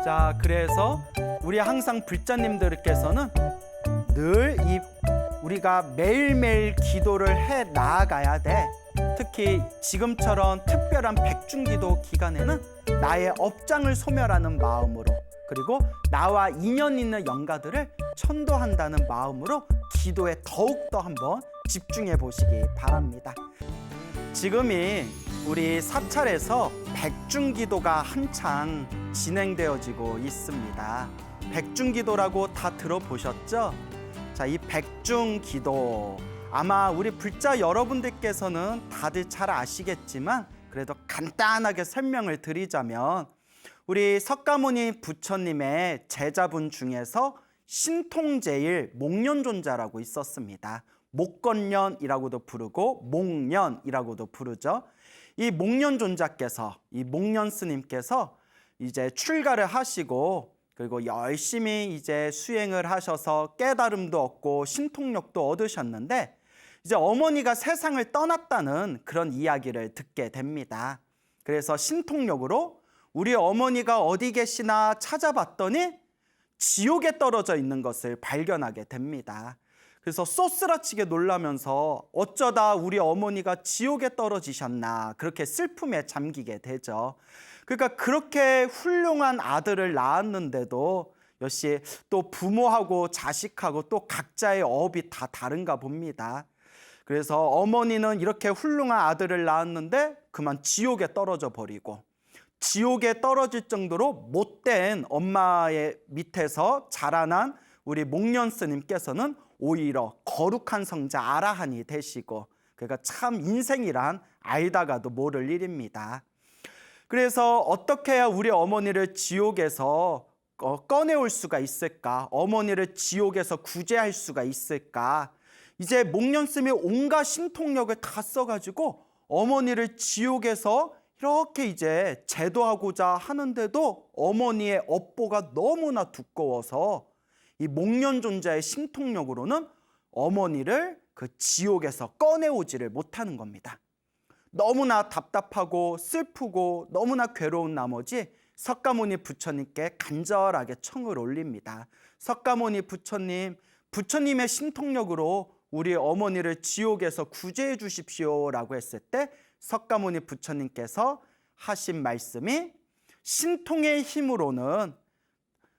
자, 그래서 우리 항상 불자님들께서는 늘 우리가 매일매일 기도를 해 나아가야 돼. 특히 지금처럼 특별한 백중기도 기간에는 나의 업장을 소멸하는 마음으로, 그리고 나와 인연 있는 영가들을 천도한다는 마음으로 기도에 더욱더 한번 집중해 보시기 바랍니다. 지금이 우리 사찰에서 백중기도가 한창 진행되어지고 있습니다. 백중기도라고 다 들어보셨죠? 자, 이 백중기도 아마 우리 불자 여러분들께서는 다들 잘 아시겠지만 그래도 간단하게 설명을 드리자면, 우리 석가모니 부처님의 제자분 중에서 신통제일 목련존자라고 있었습니다. 목건련이라고도 부르고 목련이라고도 부르죠. 이 목련존자께서, 이 목련 스님께서 이제 출가를 하시고, 그리고 열심히 이제 수행을 하셔서 깨달음도 얻고 신통력도 얻으셨는데, 이제 어머니가 세상을 떠났다는 그런 이야기를 듣게 됩니다. 그래서 신통력으로 우리 어머니가 어디 계시나 찾아봤더니 지옥에 떨어져 있는 것을 발견하게 됩니다. 그래서 쏘스라치게 놀라면서 어쩌다 우리 어머니가 지옥에 떨어지셨나, 그렇게 슬픔에 잠기게 되죠. 그러니까 그렇게 훌륭한 아들을 낳았는데도 역시 또 부모하고 자식하고 또 각자의 업이 다 다른가 봅니다. 그래서 어머니는 이렇게 훌륭한 아들을 낳았는데 그만 지옥에 떨어져 버리고, 지옥에 떨어질 정도로 못된 엄마의 밑에서 자라난 우리 목련 스님께서는 오히려 거룩한 성자 아라한이 되시고, 그러니까 참 인생이란 알다가도 모를 일입니다. 그래서 어떻게 해야 우리 어머니를 지옥에서 꺼내올 수가 있을까? 어머니를 지옥에서 구제할 수가 있을까? 이제 목련 스님이 온갖 신통력을 다 써가지고 어머니를 지옥에서 이렇게 이제 제도하고자 하는데도 어머니의 업보가 너무나 두꺼워서 이 목련존자의 신통력으로는 어머니를 그 지옥에서 꺼내오지를 못하는 겁니다. 너무나 답답하고 슬프고 너무나 괴로운 나머지 석가모니 부처님께 간절하게 청을 올립니다. 석가모니 부처님, 부처님의 신통력으로 우리 어머니를 지옥에서 구제해 주십시오라고 했을 때 석가모니 부처님께서 하신 말씀이, 신통의 힘으로는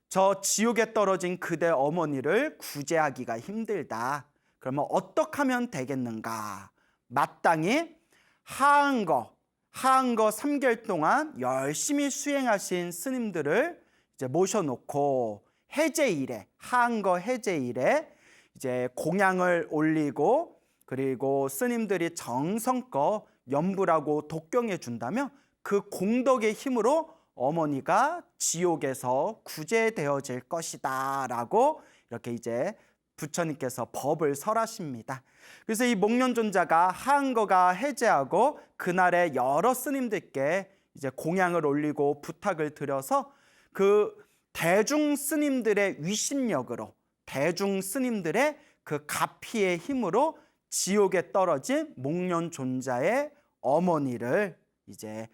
저 지옥에 떨어진 그대 어머니를 구제하기가 힘들다. 그러면 어떻게 하면 되겠는가? 마땅히 하한거 3개월 동안 열심히 수행하신 스님들을 이제 모셔놓고 해제일에, 하한거 해제일에 이제 공양을 올리고, 그리고 스님들이 정성껏 염불하고 독경해 준다면 그 공덕의 힘으로 어머니가 지옥에서 구제되어질 것이다 라고 이렇게 이제 부처님께서 법을 설하십니다. 그래서 이 목련존자가 하한거가 해제하고 그날에 여러 스님들께 이제 공양을 올리고 부탁을 드려서 그 대중 스님들의 위신력으로, 대중 스님들의 그 가피의 힘으로 지옥에 떨어진 목련존자의 어머니를 이제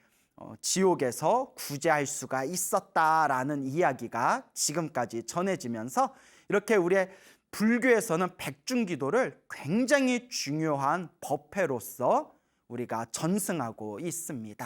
지옥에서 구제할 수가 있었다라는 이야기가 지금까지 전해지면서, 이렇게 우리의 불교에서는 백중기도를 굉장히 중요한 법회로서 우리가 전승하고 있습니다.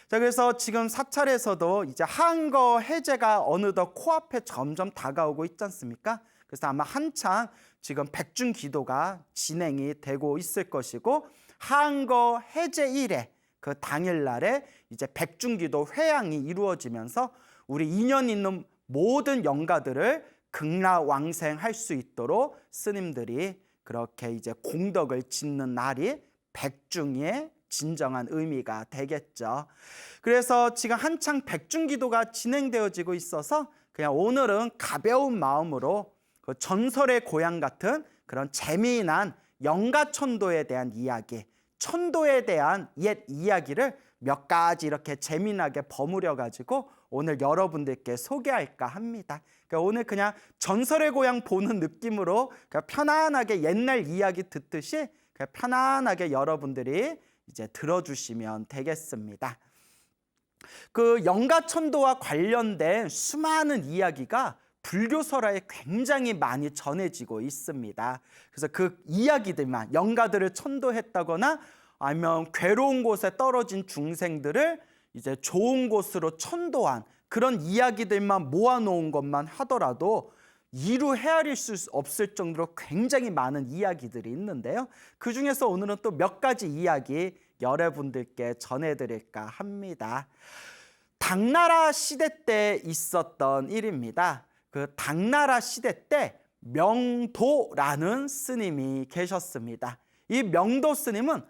자, 그래서 지금 사찰에서도 이제 하한거 해제가 어느덧 코앞에 점점 다가오고 있지 않습니까? 그래서 아마 한창 지금 백중기도가 진행이 되고 있을 것이고, 하한거 해제일에 그 당일날에 이제 백중기도 회양이 이루어지면서 우리 인연 있는 모든 영가들을 극락왕생할 수 있도록 스님들이 그렇게 이제 공덕을 짓는 날이 백중의 진정한 의미가 되겠죠. 그래서 지금 한창 백중기도가 진행되어지고 있어서 그냥 오늘은 가벼운 마음으로 그 전설의 고향 같은 그런 재미난 영가천도에 대한 이야기, 천도에 대한 옛 이야기를 몇 가지 이렇게 재미나게 버무려 가지고 오늘 여러분들께 소개할까 합니다. 그러니까 오늘 그냥 전설의 고향 보는 느낌으로 그냥 편안하게 옛날 이야기 듣듯이 그냥 편안하게 여러분들이 이제 들어주시면 되겠습니다. 그 영가천도와 관련된 수많은 이야기가 불교설화에 굉장히 많이 전해지고 있습니다. 그래서 그 이야기들만 영가들을 천도했다거나 아니면 괴로운 곳에 떨어진 중생들을 이제 좋은 곳으로 천도한 그런 이야기들만 모아놓은 것만 하더라도 이루 헤아릴 수 없을 정도로 굉장히 많은 이야기들이 있는데요. 그 중에서 오늘은 또 몇 가지 이야기 여러분들께 전해드릴까 합니다. 당나라 시대 때 있었던 일입니다. 그 당나라 시대 때 명도라는 스님이 계셨습니다. 이 명도 스님은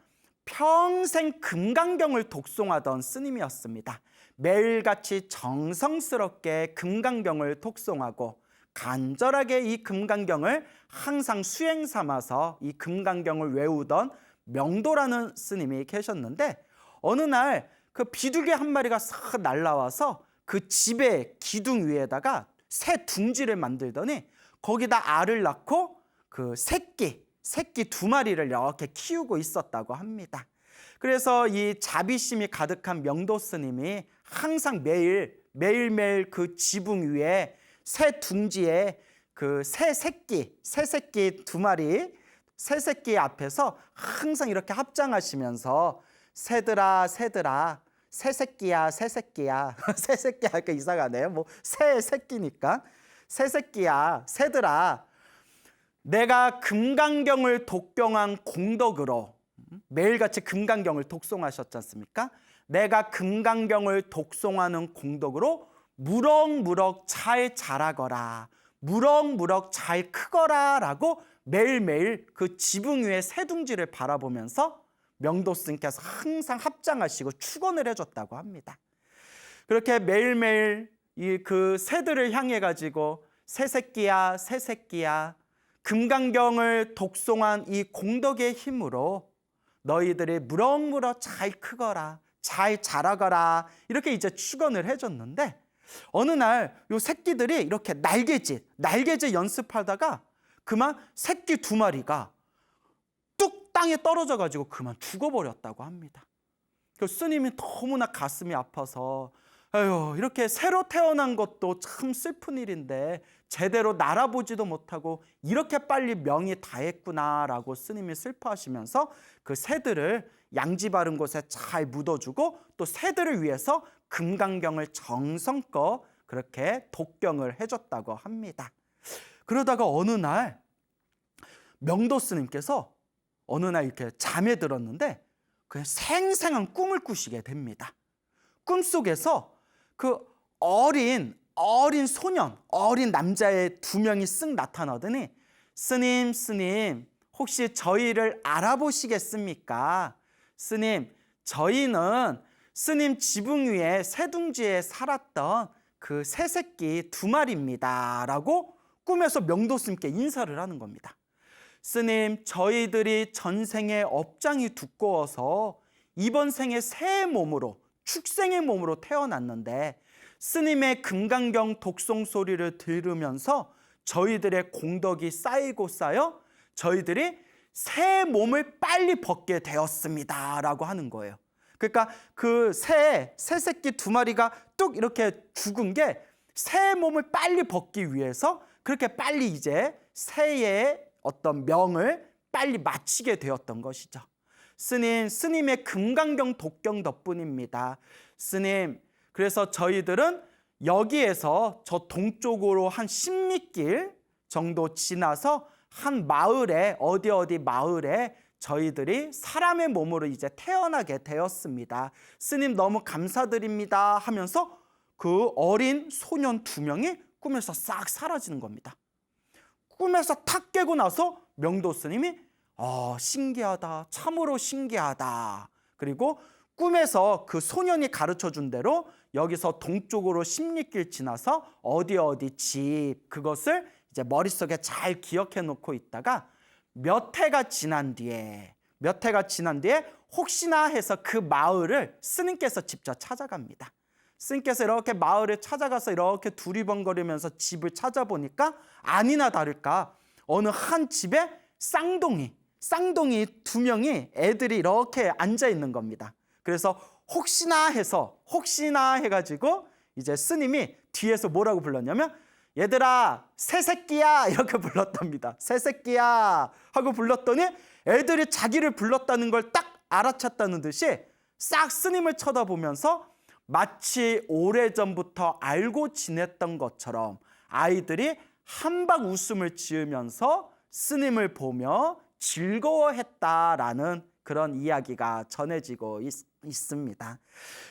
평생 금강경을 독송하던 스님이었습니다. 매일같이 정성스럽게 금강경을 독송하고 간절하게 이 금강경을 항상 수행 삼아서 이 금강경을 외우던 명도라는 스님이 계셨는데, 어느 날 그 비둘기 한 마리가 싹 날라와서 그 집의 기둥 위에다가 새 둥지를 만들더니 거기다 알을 낳고 그 새끼 2마리를 이렇게 키우고 있었다고 합니다. 그래서 이 자비심이 가득한 명도 스님이 항상 매일매일 그 지붕 위에 새 둥지에 그 새 새끼 2마리, 새 새끼 앞에서 항상 이렇게 합장하시면서 새들아 새 새끼야 새 새끼야 새 새끼 하니까 이상하네요. 뭐 새 새끼니까 새 새끼야 새들아, 내가 금강경을 독경한 공덕으로, 매일같이 금강경을 독송하셨지 않습니까? 내가 금강경을 독송하는 공덕으로 무럭무럭 잘 자라거라, 무럭무럭 잘 크거라 라고 매일매일 그 지붕 위에 새둥지를 바라보면서 명도 스님께서 항상 합장하시고 축원을 해줬다고 합니다. 그렇게 매일매일 그 새들을 향해 가지고 새 새끼야 새 새끼야, 금강경을 독송한 이 공덕의 힘으로 너희들이 무럭무럭 잘 크거라, 잘 자라거라, 이렇게 이제 축원을 해줬는데, 어느 날 요 새끼들이 이렇게 날개짓 연습하다가 그만 새끼 2마리가 뚝 땅에 떨어져 가지고 그만 죽어버렸다고 합니다. 그 스님이 너무나 가슴이 아파서, 에휴, 이렇게 새로 태어난 것도 참 슬픈 일인데 제대로 날아보지도 못하고 이렇게 빨리 명이 다했구나라고 스님이 슬퍼하시면서 그 새들을 양지 바른 곳에 잘 묻어주고 또 새들을 위해서 금강경을 정성껏 그렇게 독경을 해줬다고 합니다. 그러다가 어느 날 명도 스님께서 어느 날 이렇게 잠에 들었는데 그냥 생생한 꿈을 꾸시게 됩니다. 꿈속에서 그 어린 소년, 어린 남자의 2명이 쓱 나타나더니, 스님 혹시 저희를 알아보시겠습니까? 스님, 저희는 스님 지붕 위에 새둥지에 살았던 그 새 새끼 2마리입니다 라고 꿈에서 명도 스님께 인사를 하는 겁니다. 스님, 저희들이 전생에 업장이 두꺼워서 이번 생에 새 몸으로, 축생의 몸으로 태어났는데 스님의 금강경 독송 소리를 들으면서 저희들의 공덕이 쌓이고 쌓여 저희들이 새 몸을 빨리 벗게 되었습니다 라고 하는 거예요. 그러니까 그 새 새끼 2마리가 뚝 이렇게 죽은 게 새 몸을 빨리 벗기 위해서 그렇게 빨리 이제 새의 어떤 명을 빨리 마치게 되었던 것이죠. 스님의 금강경 독경 덕분입니다. 스님, 그래서 저희들은 여기에서 저 동쪽으로 한 10리길 정도 지나서 한 마을에, 어디 마을에 저희들이 사람의 몸으로 이제 태어나게 되었습니다. 스님 너무 감사드립니다 하면서 그 어린 소년 2명이 꿈에서 싹 사라지는 겁니다. 꿈에서 탁 깨고 나서 명도 스님이 신기하다, 참으로 신기하다. 그리고 꿈에서 그 소년이 가르쳐준 대로 여기서 동쪽으로 10리길 지나서 어디 집, 그것을 이제 머릿속에 잘 기억해 놓고 있다가 몇 해가 지난 뒤에 혹시나 해서 그 마을을 스님께서 직접 찾아갑니다. 스님께서 이렇게 마을에 찾아가서 이렇게 두리번거리면서 집을 찾아보니까 아니나 다를까 어느 한 집에 쌍둥이 2명이 애들이 이렇게 앉아 있는 겁니다. 그래서 혹시나 해가지고 이제 스님이 뒤에서 뭐라고 불렀냐면 얘들아 새새끼야 이렇게 불렀답니다. 새새끼야 하고 불렀더니 애들이 자기를 불렀다는 걸 딱 알아챘다는 듯이 싹 스님을 쳐다보면서 마치 오래전부터 알고 지냈던 것처럼 아이들이 한박 웃음을 지으면서 스님을 보며 즐거워했다라는 그런 이야기가 전해지고 있습니다.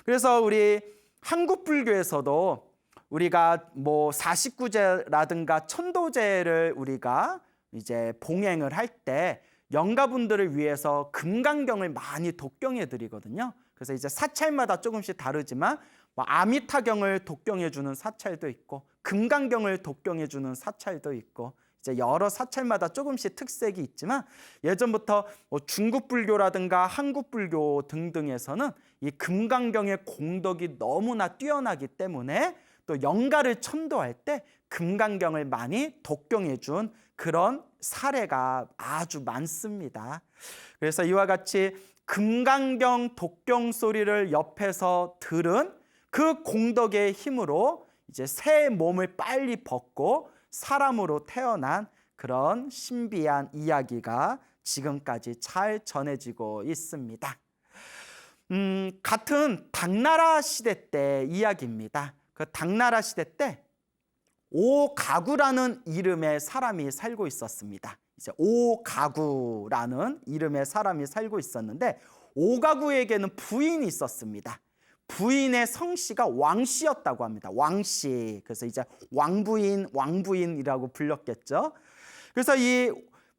그래서 우리 한국 불교에서도 우리가 뭐 49제라든가 천도제를 우리가 이제 봉행을 할 때 영가분들을 위해서 금강경을 많이 독경해 드리거든요. 그래서 이제 사찰마다 조금씩 다르지만 뭐 아미타경을 독경해 주는 사찰도 있고 금강경을 독경해 주는 사찰도 있고 이제 여러 사찰마다 조금씩 특색이 있지만 예전부터 뭐 중국 불교라든가 한국 불교 등등에서는 이 금강경의 공덕이 너무나 뛰어나기 때문에 또 영가를 천도할 때 금강경을 많이 독경해 준 그런 사례가 아주 많습니다. 그래서 이와 같이 금강경 독경 소리를 옆에서 들은 그 공덕의 힘으로 이제 새 몸을 빨리 벗고 사람으로 태어난 그런 신비한 이야기가 지금까지 잘 전해지고 있습니다. 같은 당나라 시대 때 이야기입니다. 그 당나라 시대 때 오가구라는 이름의 사람이 살고 있었습니다. 이제 오가구라는 이름의 사람이 살고 있었는데 오가구에게는 부인이 있었습니다. 부인의 성씨가 왕씨였다고 합니다. 왕씨. 그래서 이제 왕부인이라고 불렸겠죠. 그래서 이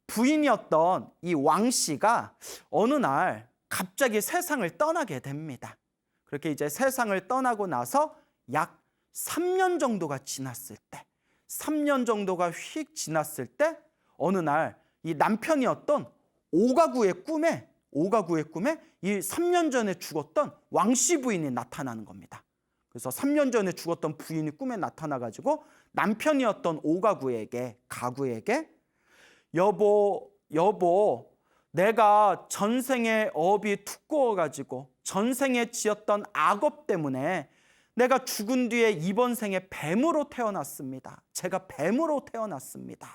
부인이었던 이 왕씨가 어느 날 갑자기 세상을 떠나게 됩니다. 그렇게 이제 세상을 떠나고 나서 약 3년 정도가 지났을 때, 3년 정도가 휙 지났을 때 어느 날 이 남편이었던 오가구의 꿈에 이 3년 전에 죽었던 왕씨 부인이 나타나는 겁니다. 그래서 3년 전에 죽었던 부인이 꿈에 나타나가지고 남편이었던 오가구에게 여보 내가 전생에 업이 두꺼워가지고 전생에 지었던 악업 때문에 내가 죽은 뒤에 이번 생에 뱀으로 태어났습니다. 제가 뱀으로 태어났습니다.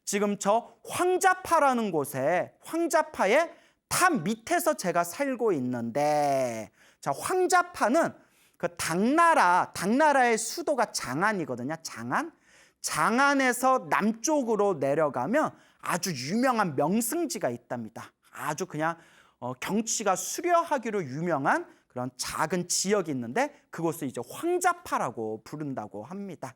지금 저 황자파라는 곳에 황자파의 탑 밑에서 제가 살고 있는데 자 황자파는 그 당나라의 수도가 장안이거든요. 장안에서 남쪽으로 내려가면 아주 유명한 명승지가 있답니다. 아주 그냥 경치가 수려하기로 유명한 그런 작은 지역이 있는데 그곳을 이제 황자파라고 부른다고 합니다.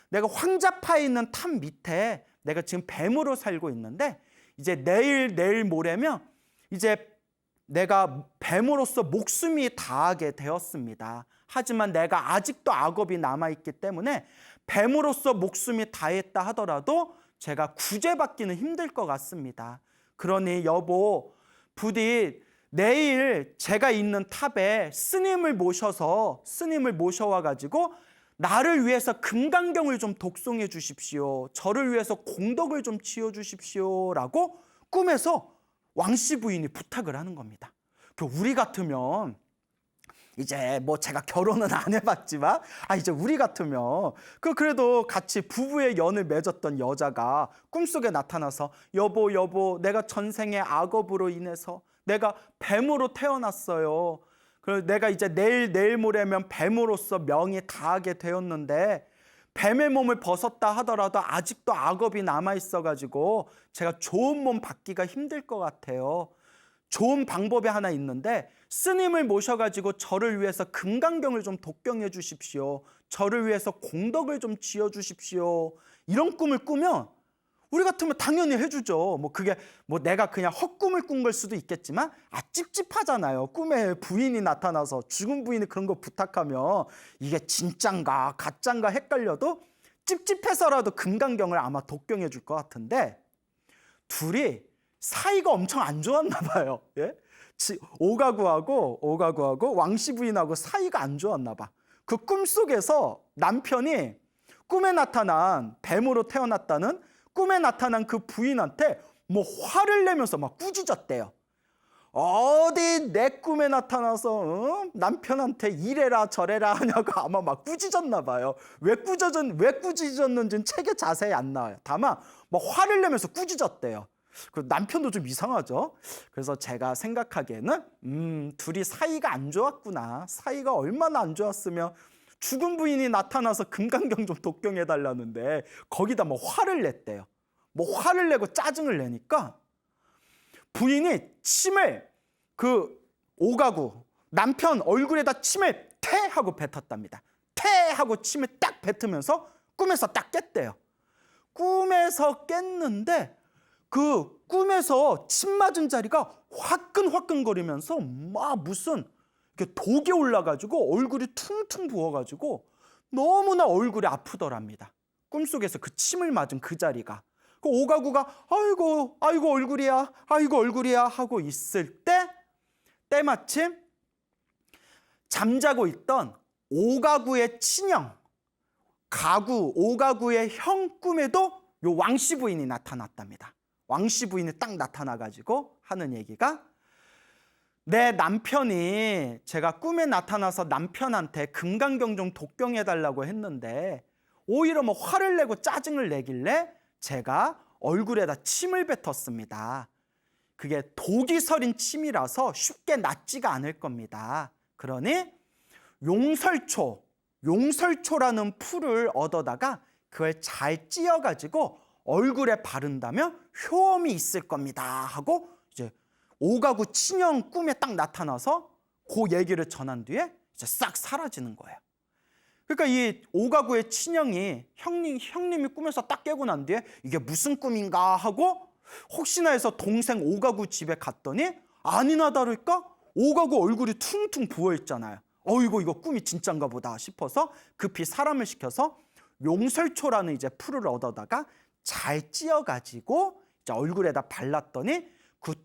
내가 황자파에 있는 탑 밑에 내가 지금 뱀으로 살고 있는데 이제 내일 모레면 이제 내가 뱀으로서 목숨이 다하게 되었습니다. 하지만 내가 아직도 악업이 남아있기 때문에 뱀으로서 목숨이 다했다 하더라도 제가 구제받기는 힘들 것 같습니다. 그러니 여보 부디 내일 제가 있는 탑에 스님을 모셔와가지고 나를 위해서 금강경을 좀 독송해 주십시오. 저를 위해서 공덕을 좀 지어 주십시오. 라고 꿈에서 왕씨 부인이 부탁을 하는 겁니다. 우리 같으면 이제 뭐 제가 결혼은 안 해봤지만 이제 우리 같으면 그래도 같이 부부의 연을 맺었던 여자가 꿈속에 나타나서 여보 내가 전생의 악업으로 인해서 내가 뱀으로 태어났어요. 그래서 내가 이제 내일 모레면 뱀으로서 명이 다하게 되었는데 뱀의 몸을 벗었다 하더라도 아직도 악업이 남아있어가지고 제가 좋은 몸 받기가 힘들 것 같아요. 좋은 방법이 하나 있는데 스님을 모셔가지고 저를 위해서 금강경을 좀 독경해 주십시오. 저를 위해서 공덕을 좀 지어 주십시오. 이런 꿈을 꾸면 우리 같으면 당연히 해주죠. 뭐 그게 뭐 내가 그냥 헛꿈을 꾼 걸 수도 있겠지만 찝찝하잖아요. 꿈에 부인이 나타나서 죽은 부인이 그런 거 부탁하면 이게 진짠가 가짠가 헷갈려도 찝찝해서라도 금강경을 아마 독경해 줄 것 같은데 둘이 사이가 엄청 안 좋았나 봐요. 예? 오가구하고 왕씨 부인하고 사이가 안 좋았나 봐. 그 꿈속에서 남편이 꿈에 나타난 뱀으로 태어났다는 꿈에 나타난 그 부인한테 뭐 화를 내면서 막 꾸짖었대요. 어디 내 꿈에 나타나서 남편한테 이래라 저래라 하냐고 아마 막 꾸짖었나 봐요. 왜 꾸짖었는지는 책에 자세히 안 나와요. 다만 뭐 화를 내면서 꾸짖었대요. 그 남편도 좀 이상하죠. 그래서 제가 생각하기에는 둘이 사이가 안 좋았구나. 사이가 얼마나 안 좋았으면 죽은 부인이 나타나서 금강경 좀 독경해달라는데 거기다 뭐 화를 냈대요. 뭐 화를 내고 짜증을 내니까 부인이 침을 그 오가구 남편 얼굴에다 침을 태 하고 뱉었답니다. 태 하고 침을 딱 뱉으면서 꿈에서 딱 깼대요. 꿈에서 깼는데 그 꿈에서 침 맞은 자리가 화끈화끈거리면서 막 무슨 이렇게 독이 올라가지고 얼굴이 퉁퉁 부어가지고 너무나 얼굴이 아프더랍니다. 꿈속에서 그 침을 맞은 그 자리가. 그 오가구가 아이고 얼굴이야 하고 있을 때 때마침 잠자고 있던 오가구의 친형 오가구의 형 꿈에도 요 왕씨 부인이 나타났답니다. 왕씨 부인이 딱 나타나가지고 하는 얘기가 내 남편이 제가 꿈에 나타나서 남편한테 금강경 좀 독경해달라고 했는데 오히려 뭐 화를 내고 짜증을 내길래 제가 얼굴에다 침을 뱉었습니다. 그게 독이 서린 침이라서 쉽게 낫지가 않을 겁니다. 그러니 용설초라는 풀을 얻어다가 그걸 잘 찧어가지고 얼굴에 바른다면 효험이 있을 겁니다 하고 이제 오가구 친형 꿈에 딱 나타나서 그 얘기를 전한 뒤에 이제 싹 사라지는 거예요. 그러니까 이 오가구의 친형이 형님이 꿈에서 딱 깨고 난 뒤에 이게 무슨 꿈인가 하고 혹시나 해서 동생 오가구 집에 갔더니 아니나 다를까 오가구 얼굴이 퉁퉁 부어있잖아요. 이거 꿈이 진짠가 보다 싶어서 급히 사람을 시켜서 용설초라는 이제 풀을 얻어다가 잘 찧어가지고 이제 얼굴에다 발랐더니 그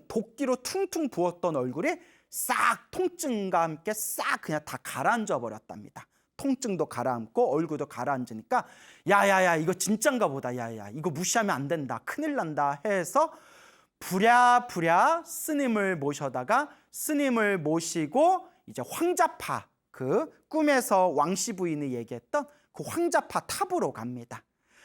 도끼로 퉁퉁 부었던 얼굴이 싹 통증과 함께 싹 그냥 다 가라앉아 버렸답니다. 통증도 가라앉고 얼굴도 가라앉으니까 야야야 이거 진짠가 보다. 야야 이거 무시하면 안 된다. 큰일 난다 해서 부랴부랴 스님을 모시고 이제 황자파 그 꿈에서 왕씨 부인이 얘기했던 그 황자파 탑으로 갑니다.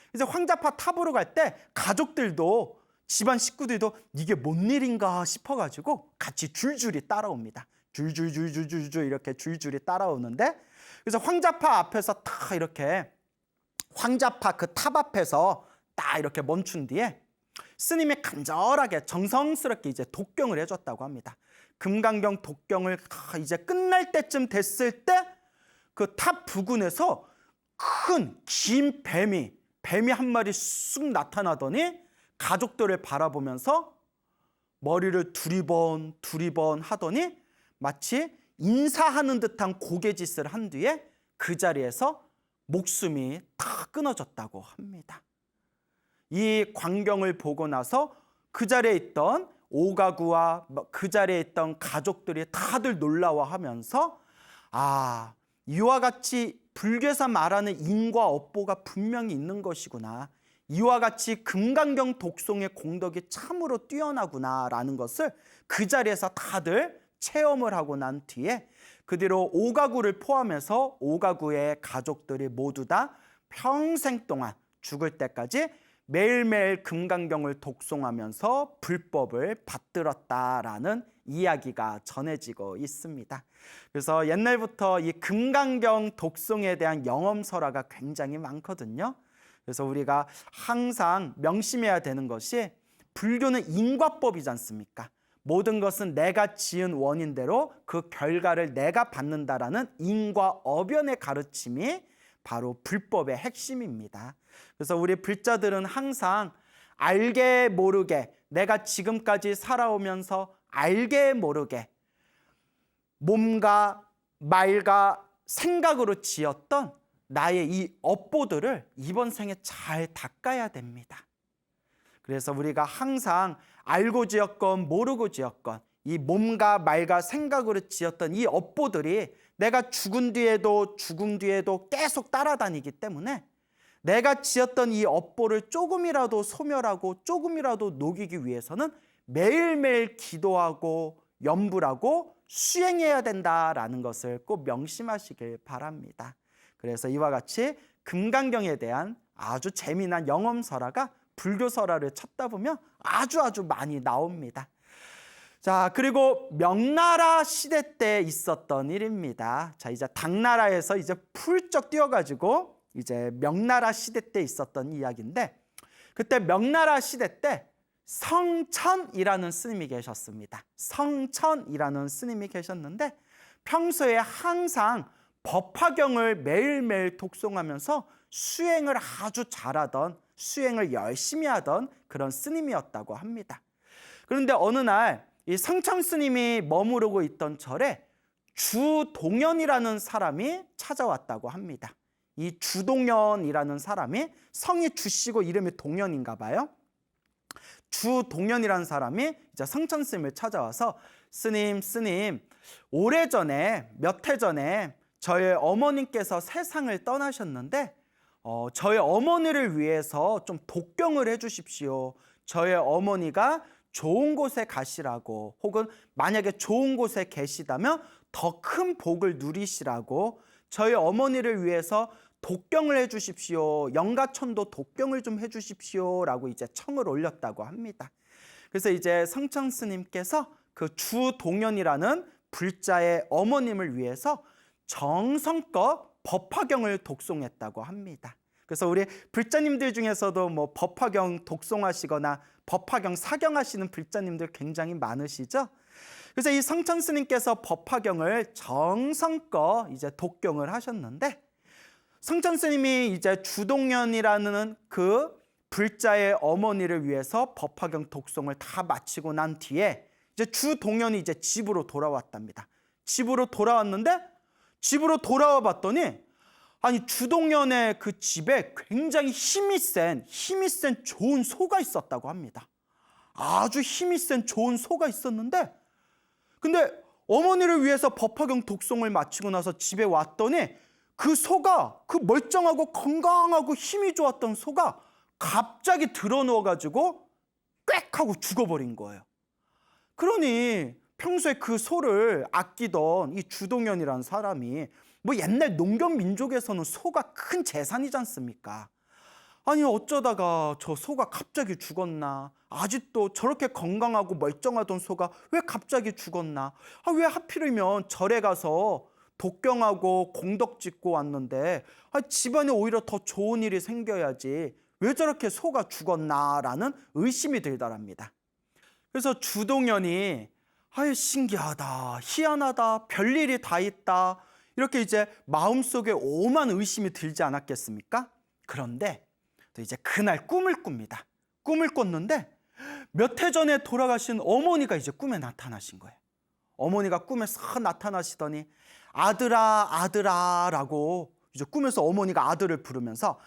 그래서 황자파 탑으로 갈 때 가족들도 집안 식구들도 이게 뭔 일인가 싶어가지고 같이 줄줄이 따라옵니다. 줄줄 이렇게 줄줄이 따라오는데 그래서 황자파 앞에서 딱 이렇게 황자파 그 탑 앞에서 딱 이렇게 멈춘 뒤에 스님이 간절하게 정성스럽게 이제 독경을 해줬다고 합니다. 금강경 독경을 이제 끝날 때쯤 됐을 때 그 탑 부근에서 긴 뱀이 한 마리 쑥 나타나더니 가족들을 바라보면서 머리를 두리번 하더니 마치 인사하는 듯한 고개짓을 한 뒤에 그 자리에서 목숨이 다 끊어졌다고 합니다. 이 광경을 보고 나서 그 자리에 있던 오가구와 그 자리에 있던 가족들이 다들 놀라워하면서 이와 같이 불교에서 말하는 인과 업보가 분명히 있는 것이구나. 이와 같이 금강경 독송의 공덕이 참으로 뛰어나구나라는 것을 그 자리에서 다들 체험을 하고 난 뒤에 그 뒤로 오가구를 포함해서 오가구의 가족들이 모두 다 평생 동안 죽을 때까지 매일매일 금강경을 독송하면서 불법을 받들었다라는 이야기가 전해지고 있습니다. 그래서 옛날부터 이 금강경 독송에 대한 영험설화가 굉장히 많거든요. 그래서 우리가 항상 명심해야 되는 것이 불교는 인과법이지 않습니까? 모든 것은 내가 지은 원인대로 그 결과를 내가 받는다라는 인과어변의 가르침이 바로 불법의 핵심입니다. 그래서 우리 불자들은 항상 알게 모르게 내가 지금까지 살아오면서 알게 모르게 몸과 말과 생각으로 지었던 나의 이 업보들을 이번 생에 잘 닦아야 됩니다. 그래서 우리가 항상 알고 지었건 모르고 지었건 이 몸과 말과 생각으로 지었던 이 업보들이 내가 죽은 뒤에도 계속 따라다니기 때문에 내가 지었던 이 업보를 조금이라도 소멸하고 조금이라도 녹이기 위해서는 매일매일 기도하고 염불하고 수행해야 된다라는 것을 꼭 명심하시길 바랍니다. 그래서 이와 같이 금강경에 대한 아주 재미난 영엄설화가 불교설화를 찾다 보면 아주 많이 나옵니다. 자, 그리고 명나라 시대 때 있었던 일입니다. 자, 이제 당나라에서 이제 훌쩍 뛰어가지고 이제 명나라 시대 때 있었던 이야기인데, 그때 명나라 시대 때 성천이라는 스님이 계셨습니다. 성천이라는 스님이 계셨는데 평소에 항상 법화경을 매일매일 독송하면서 수행을 아주 잘하던, 수행을 열심히 하던 그런 스님이었다고 합니다. 그런데 어느 날 이 성천 스님이 머무르고 있던 절에 주동연이라는 사람이 찾아왔다고 합니다. 이 주동연이라는 사람이, 성이 주씨고 이름이 동연인가 봐요. 주동연이라는 사람이 이제 성천 스님을 찾아와서 스님, 오래전에, 몇 해 전에 저의 어머님께서 세상을 떠나셨는데 저의 어머니를 위해서 좀 독경을 해주십시오. 저의 어머니가 좋은 곳에 가시라고, 혹은 만약에 좋은 곳에 계시다면 더 큰 복을 누리시라고 저희 어머니를 위해서 독경을 해주십시오. 영가천도 독경을 좀 해주십시오 라고 이제 청을 올렸다고 합니다. 그래서 이제 성천 스님께서 그 주동연이라는 불자의 어머님을 위해서 정성껏 법화경을 독송했다고 합니다. 그래서 우리 불자님들 중에서도 뭐 법화경 독송하시거나 법화경 사경하시는 불자님들 굉장히 많으시죠? 그래서 이 성천 스님께서 법화경을 정성껏 이제 독경을 하셨는데, 성천 스님이 이제 주동연이라는 그 불자의 어머니를 위해서 법화경 독송을 다 마치고 난 뒤에 이제 주동연이 이제 집으로 돌아왔답니다. 집으로 돌아왔는데, 집으로 돌아와 봤더니 아니 주동연의 그 집에 굉장히 힘이 센 좋은 소가 있었다고 합니다. 아주 힘이 센 좋은 소가 있었는데, 근데 어머니를 위해서 법화경 독송을 마치고 나서 집에 왔더니 그 소가, 그 멀쩡하고 건강하고 힘이 좋았던 소가 갑자기 드러누워가지고 꽥 하고 죽어버린 거예요. 그러니 평소에 그 소를 아끼던 이 주동연이라는 사람이, 뭐 옛날 농경 민족에서는 소가 큰 재산이지 않습니까? 아니 어쩌다가 저 소가 갑자기 죽었나? 아직도 저렇게 건강하고 멀쩡하던 소가 왜 갑자기 죽었나? 왜 하필이면 절에 가서 독경하고 공덕 짓고 왔는데 집안에 오히려 더 좋은 일이 생겨야지 왜 저렇게 소가 죽었나라는 의심이 들더랍니다. 그래서 주동연이 신기하다, 희한하다, 별일이 다 있다, 이렇게 이제 마음속에 오만 의심이 들지 않았겠습니까? 그런데 또 이제 그날 꿈을 꿉니다. 꿈을 꿨는데 몇 해 전에 돌아가신 어머니가 이제 꿈에 나타나신 거예요. 어머니가 꿈에 싹 나타나시더니 아들아 라고 이제 꿈에서 어머니가 아들을 부르면서,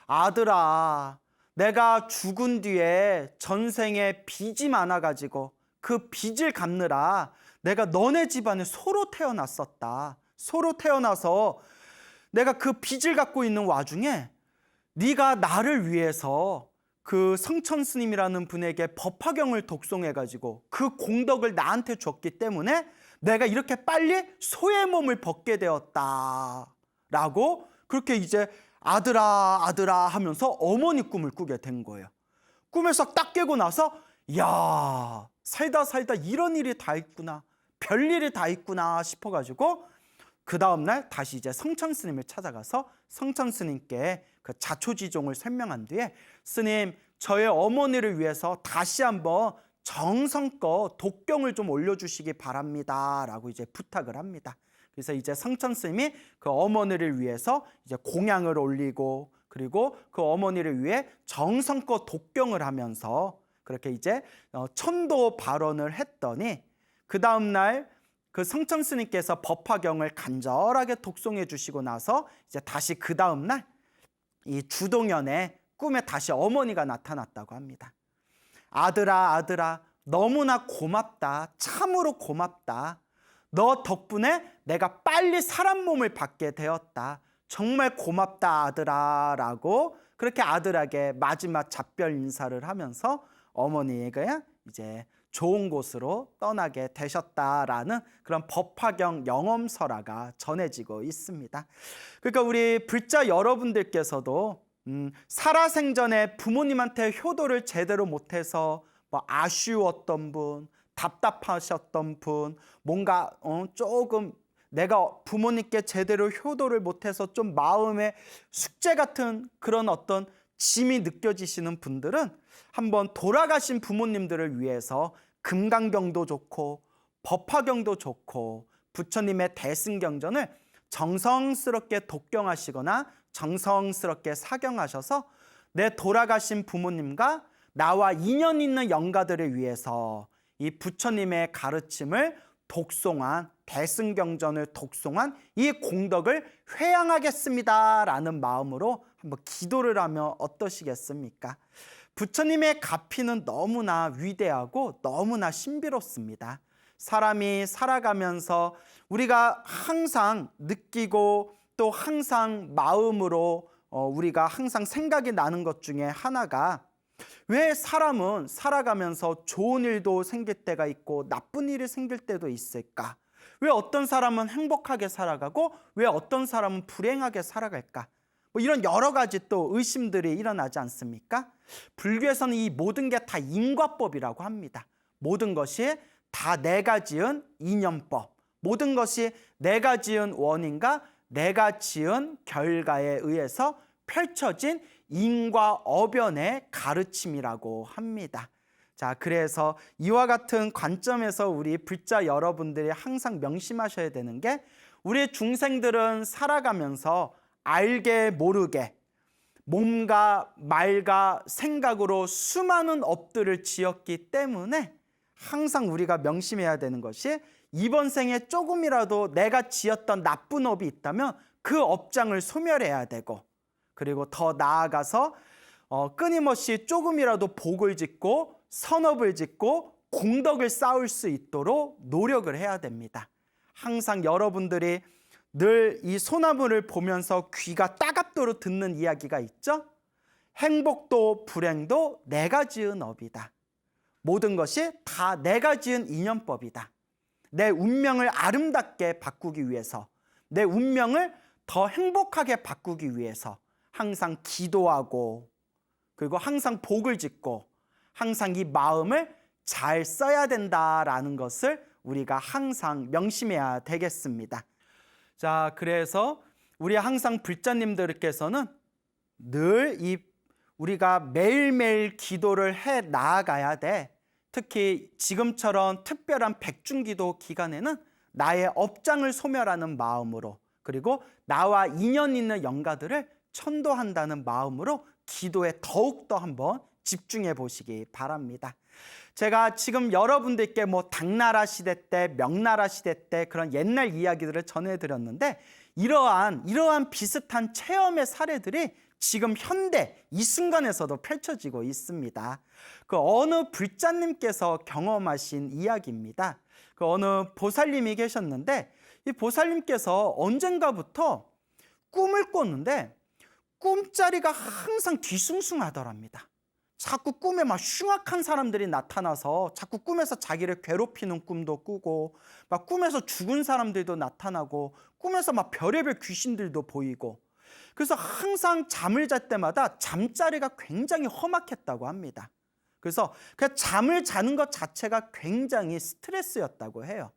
아들아, 내가 죽은 뒤에 전생에 빚이 많아가지고 그 빚을 갚느라 내가 너네 집안에 소로 태어났었다. 소로 태어나서 내가 그 빚을 갖고 있는 와중에 네가 나를 위해서 그 성천 스님이라는 분에게 법화경을 독송해가지고 그 공덕을 나한테 줬기 때문에 내가 이렇게 빨리 소의 몸을 벗게 되었다 라고 그렇게 이제 아들아 하면서 어머니 꿈을 꾸게 된 거예요. 꿈에서 딱 깨고 나서 야, 살다 이런 일이 다 있구나, 별일이 다 있구나 싶어가지고 그 다음날 다시 이제 성천 스님을 찾아가서 성천 스님께 그 자초지종을 설명한 뒤에, 스님, 저의 어머니를 위해서 다시 한번 정성껏 독경을 좀 올려주시기 바랍니다 라고 이제 부탁을 합니다. 그래서 이제 성천 스님이 그 어머니를 위해서 이제 공양을 올리고, 그리고 그 어머니를 위해 정성껏 독경을 하면서 그렇게 이제 천도 발언을 했더니, 그 다음날 그 성천 스님께서 법화경을 간절하게 독송해 주시고 나서 이제 다시 그 다음날 이 주동연의 꿈에 다시 어머니가 나타났다고 합니다. 아들아, 너무나 고맙다. 참으로 고맙다. 너 덕분에 내가 빨리 사람 몸을 받게 되었다. 정말 고맙다 아들아 라고 그렇게 아들에게 마지막 작별 인사를 하면서 어머니에게 이제 좋은 곳으로 떠나게 되셨다라는 그런 법화경 영엄설화가 전해지고 있습니다. 그러니까 우리 불자 여러분들께서도 살아생전에 부모님한테 효도를 제대로 못해서 뭐 아쉬웠던 분, 답답하셨던 분, 뭔가 조금 내가 부모님께 제대로 효도를 못해서 좀 마음에 숙제 같은 그런 어떤 짐이 느껴지시는 분들은 한번 돌아가신 부모님들을 위해서 금강경도 좋고 법화경도 좋고 부처님의 대승경전을 정성스럽게 독경하시거나 정성스럽게 사경하셔서 내 돌아가신 부모님과 나와 인연 있는 영가들을 위해서 이 부처님의 가르침을 독송한 대승경전을 독송한 이 공덕을 회양하겠습니다라는 마음으로 한번 기도를 하면 어떠시겠습니까? 부처님의 가피는 너무나 위대하고 너무나 신비롭습니다. 사람이 살아가면서 우리가 항상 느끼고 또 항상 마음으로 우리가 항상 생각이 나는 것 중에 하나가, 왜 사람은 살아가면서 좋은 일도 생길 때가 있고 나쁜 일이 생길 때도 있을까? 왜 어떤 사람은 행복하게 살아가고 왜 어떤 사람은 불행하게 살아갈까? 뭐 이런 여러 가지 또 의심들이 일어나지 않습니까? 불교에서는 이 모든 게 다 인과법이라고 합니다. 모든 것이 다 내가 지은 인연법, 모든 것이 내가 지은 원인과 내가 지은 결과에 의해서 펼쳐진 인과어변의 가르침이라고 합니다. 자, 그래서 이와 같은 관점에서 우리 불자 여러분들이 항상 명심하셔야 되는 게, 우리 중생들은 살아가면서 알게 모르게 몸과 말과 생각으로 수많은 업들을 지었기 때문에 항상 우리가 명심해야 되는 것이, 이번 생에 조금이라도 내가 지었던 나쁜 업이 있다면 그 업장을 소멸해야 되고, 그리고 더 나아가서 끊임없이 조금이라도 복을 짓고 선업을 짓고 공덕을 쌓을 수 있도록 노력을 해야 됩니다. 항상 여러분들이 늘 이 소나무를 보면서 귀가 따갑도록 듣는 이야기가 있죠? 행복도 불행도 내가 지은 업이다. 모든 것이 다 내가 지은 인연법이다. 내 운명을 아름답게 바꾸기 위해서, 내 운명을 더 행복하게 바꾸기 위해서 항상 기도하고, 그리고 항상 복을 짓고 항상 이 마음을 잘 써야 된다라는 것을 우리가 항상 명심해야 되겠습니다. 자, 그래서 우리 항상 불자님들께서는 늘 우리가 매일매일 기도를 해 나아가야 돼. 특히 지금처럼 특별한 백중기도 기간에는 나의 업장을 소멸하는 마음으로, 그리고 나와 인연 있는 영가들을 천도한다는 마음으로 기도에 더욱더 한번 집중해 보시기 바랍니다. 제가 지금 여러분들께 뭐 당나라 시대 때, 명나라 시대 때 그런 옛날 이야기들을 전해드렸는데, 이러한 비슷한 체험의 사례들이 지금 현대 이 순간에서도 펼쳐지고 있습니다. 그 어느 불자님께서 경험하신 이야기입니다. 그 어느 보살님이 계셨는데, 이 보살님께서 언젠가부터 꿈을 꿨는데 꿈자리가 항상 뒤숭숭하더랍니다. 자꾸 꿈에 막 흉악한 사람들이 나타나서 자꾸 꿈에서 자기를 괴롭히는 꿈도 꾸고, 막 꿈에서 죽은 사람들도 나타나고, 꿈에서 막 별의별 귀신들도 보이고, 그래서 항상 잠을 잘 때마다 잠자리가 굉장히 험악했다고 합니다. 그래서 그냥 잠을 자는 것 자체가 굉장히 스트레스였다고 해요.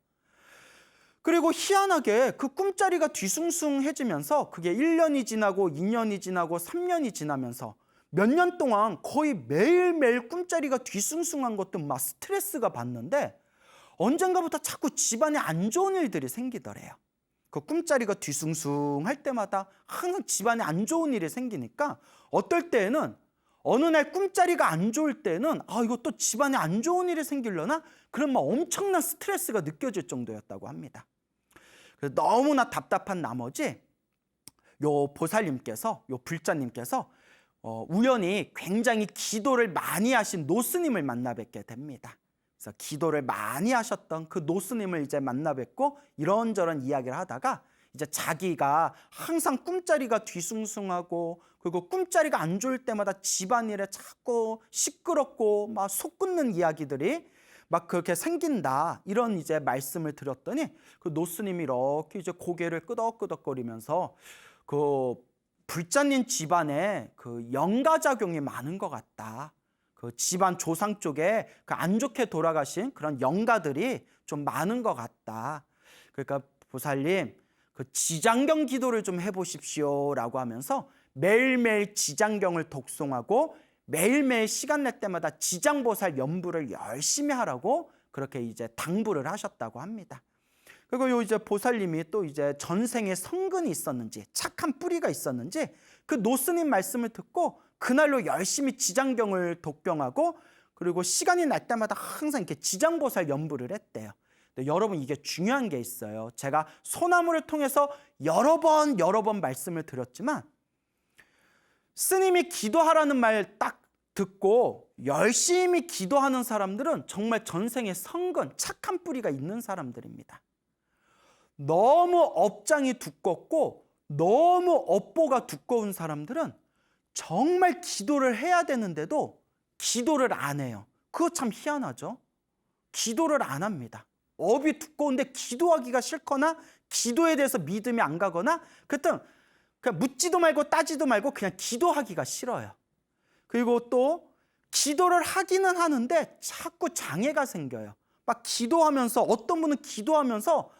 그리고 희한하게 그 꿈자리가 뒤숭숭해지면서 그게 1년이 지나고 2년이 지나고 3년이 지나면서 몇 년 동안 거의 매일매일 꿈자리가 뒤숭숭한 것도 막 스트레스가 받는데, 언젠가부터 자꾸 집안에 안 좋은 일들이 생기더래요. 그 꿈자리가 뒤숭숭할 때마다 항상 집안에 안 좋은 일이 생기니까, 어떨 때에는 어느 날 꿈자리가 안 좋을 때는 이거 또 집안에 안 좋은 일이 생기려나? 그런 막 엄청난 스트레스가 느껴질 정도였다고 합니다. 그래서 너무나 답답한 나머지 요 보살님께서, 요 불자님께서 우연히 굉장히 기도를 많이 하신 노스님을 만나 뵙게 됩니다. 그래서 기도를 많이 하셨던 그 노스님을 이제 만나 뵙고 이런저런 이야기를 하다가, 이제 자기가 항상 꿈자리가 뒤숭숭하고, 그리고 꿈자리가 안 좋을 때마다 집안일에 자꾸 시끄럽고 막 속 끓는 이야기들이 막 그렇게 생긴다 이런 이제 말씀을 드렸더니 그 노스님이 이렇게 이제 고개를 끄덕끄덕거리면서 그 불자님 집안에 그 영가작용이 많은 것 같다. 그 집안 조상 쪽에 그 안 좋게 돌아가신 그런 영가들이 좀 많은 것 같다. 그러니까 보살님 그 지장경 기도를 좀 해보십시오라고 하면서 매일매일 지장경을 독송하고 매일매일 시간 낼 때마다 지장보살 연부를 열심히 하라고 그렇게 이제 당부를 하셨다고 합니다. 그리고 요 이제 보살님이 또 이제 전생에 성근이 있었는지 착한 뿌리가 있었는지 그 노스님 말씀을 듣고 그날로 열심히 지장경을 독경하고 그리고 시간이 날 때마다 항상 이렇게 지장보살 연부를 했대요. 근데 여러분 이게 중요한 게 있어요. 제가 소나무를 통해서 여러 번 말씀을 드렸지만 스님이 기도하라는 말 딱 듣고 열심히 기도하는 사람들은 정말 전생에 성근, 착한 뿌리가 있는 사람들입니다. 너무 업장이 두껍고 너무 업보가 두꺼운 사람들은 정말 기도를 해야 되는데도 기도를 안 해요. 그거 참 희한하죠? 기도를 안 합니다. 업이 두꺼운데 기도하기가 싫거나 기도에 대해서 믿음이 안 가거나 그땐 그냥 묻지도 말고 따지도 말고 그냥 기도하기가 싫어요. 그리고 또 기도를 하기는 하는데 자꾸 장애가 생겨요. 막 기도하면서 어떤 분은 기도하면서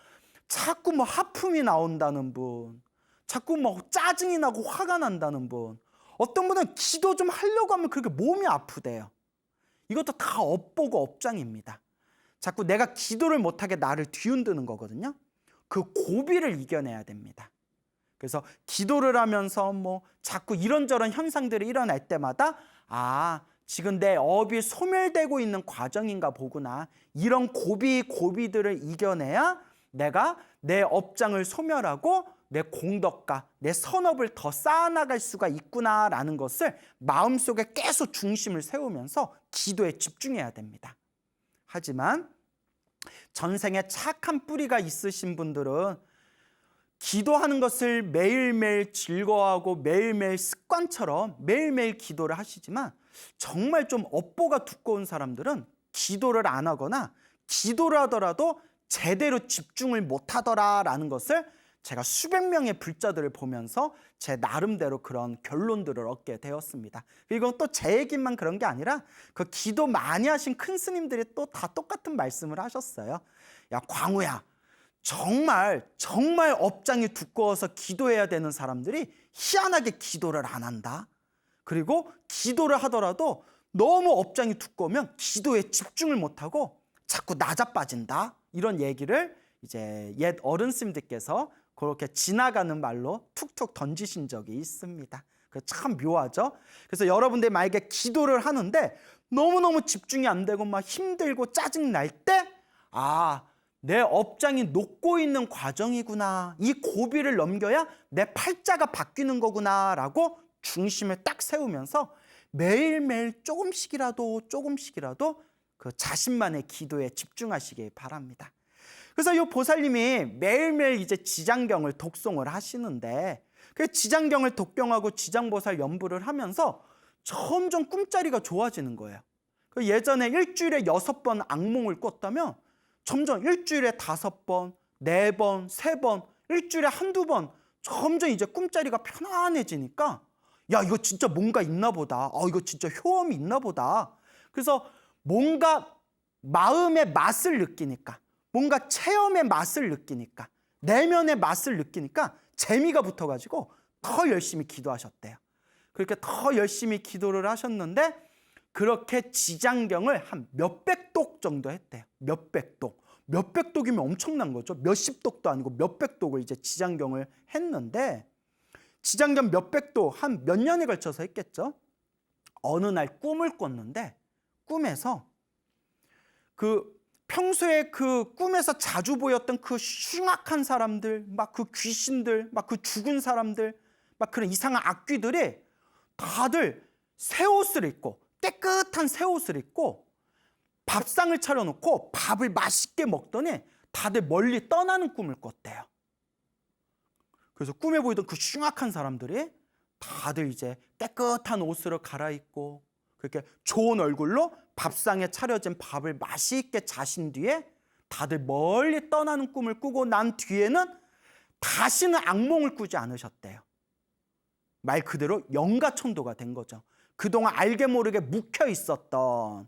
자꾸 뭐 하품이 나온다는 분, 자꾸 뭐 짜증이 나고 화가 난다는 분, 어떤 분은 기도 좀 하려고 하면 그렇게 몸이 아프대요. 이것도 다 업보고 업장입니다. 자꾸 내가 기도를 못하게 나를 뒤흔드는 거거든요. 그 고비를 이겨내야 됩니다. 그래서 기도를 하면서 뭐 자꾸 이런저런 현상들이 일어날 때마다 아, 지금 내 업이 소멸되고 있는 과정인가 보구나. 이런 고비들을 이겨내야 내가 내 업장을 소멸하고 내 공덕과 내 선업을 더 쌓아나갈 수가 있구나라는 것을 마음속에 계속 중심을 세우면서 기도에 집중해야 됩니다. 하지만 전생에 착한 뿌리가 있으신 분들은 기도하는 것을 매일매일 즐거워하고 매일매일 습관처럼 매일매일 기도를 하시지만 정말 좀 업보가 두꺼운 사람들은 기도를 안 하거나 기도를 하더라도 제대로 집중을 못 하더라라는 것을 제가 수백 명의 불자들을 보면서 제 나름대로 그런 결론들을 얻게 되었습니다. 이건 또 제 얘기만 그런 게 아니라 그 기도 많이 하신 큰 스님들이 또 다 똑같은 말씀을 하셨어요. 야, 광우야. 정말 업장이 두꺼워서 기도해야 되는 사람들이 희한하게 기도를 안 한다. 그리고 기도를 하더라도 너무 업장이 두꺼우면 기도에 집중을 못하고 자꾸 낮아빠진다. 이런 얘기를 이제 옛 어른스님들께서 그렇게 지나가는 말로 툭툭 던지신 적이 있습니다. 참 묘하죠? 그래서 여러분들이 만약에 기도를 하는데 너무너무 집중이 안 되고 막 힘들고 짜증 날 때 내 업장이 녹고 있는 과정이구나. 이 고비를 넘겨야 내 팔자가 바뀌는 거구나 라고 중심을 딱 세우면서 매일매일 조금씩이라도 그 자신만의 기도에 집중하시길 바랍니다. 그래서 이 보살님이 매일매일 이제 지장경을 독송을 하시는데 그 지장경을 독경하고 지장보살 연부를 하면서 점점 꿈자리가 좋아지는 거예요. 예전에 일주일에 6번 악몽을 꿨다면 점점 일주일에 5번, 4번, 3번, 일주일에 한두 번 점점 이제 꿈자리가 편안해지니까 야, 이거 진짜 뭔가 있나 보다. 이거 진짜 효험이 있나 보다. 그래서 뭔가 마음의 맛을 느끼니까, 뭔가 체험의 맛을 느끼니까, 내면의 맛을 느끼니까 재미가 붙어가지고 더 열심히 기도하셨대요. 그렇게 더 열심히 기도를 하셨는데 그렇게 지장경을 한 몇백 독 정도 했대요. 몇백 독. 몇백 독이면 엄청난 거죠. 몇십 독도 아니고 몇백 독을 이제 지장경을 했는데 지장경 몇백 독 한 몇 년에 걸쳐서 했겠죠. 어느 날 꿈을 꿨는데 꿈에서 평소에 그 꿈에서 자주 보였던 그 흉악한 사람들, 막 그 귀신들, 막 그 죽은 사람들, 막 그런 이상한 악귀들이 다들 새 옷을 입고 깨끗한 새 옷을 입고 밥상을 차려놓고 밥을 맛있게 먹더니 다들 멀리 떠나는 꿈을 꿨대요. 그래서 꿈에 보이던 그 흉악한 사람들이 다들 이제 깨끗한 옷으로 갈아입고 그렇게 좋은 얼굴로 밥상에 차려진 밥을 맛있게 자신 뒤에 다들 멀리 떠나는 꿈을 꾸고 난 뒤에는 다시는 악몽을 꾸지 않으셨대요. 말 그대로 영가천도가 된 거죠. 그동안 알게 모르게 묵혀 있었던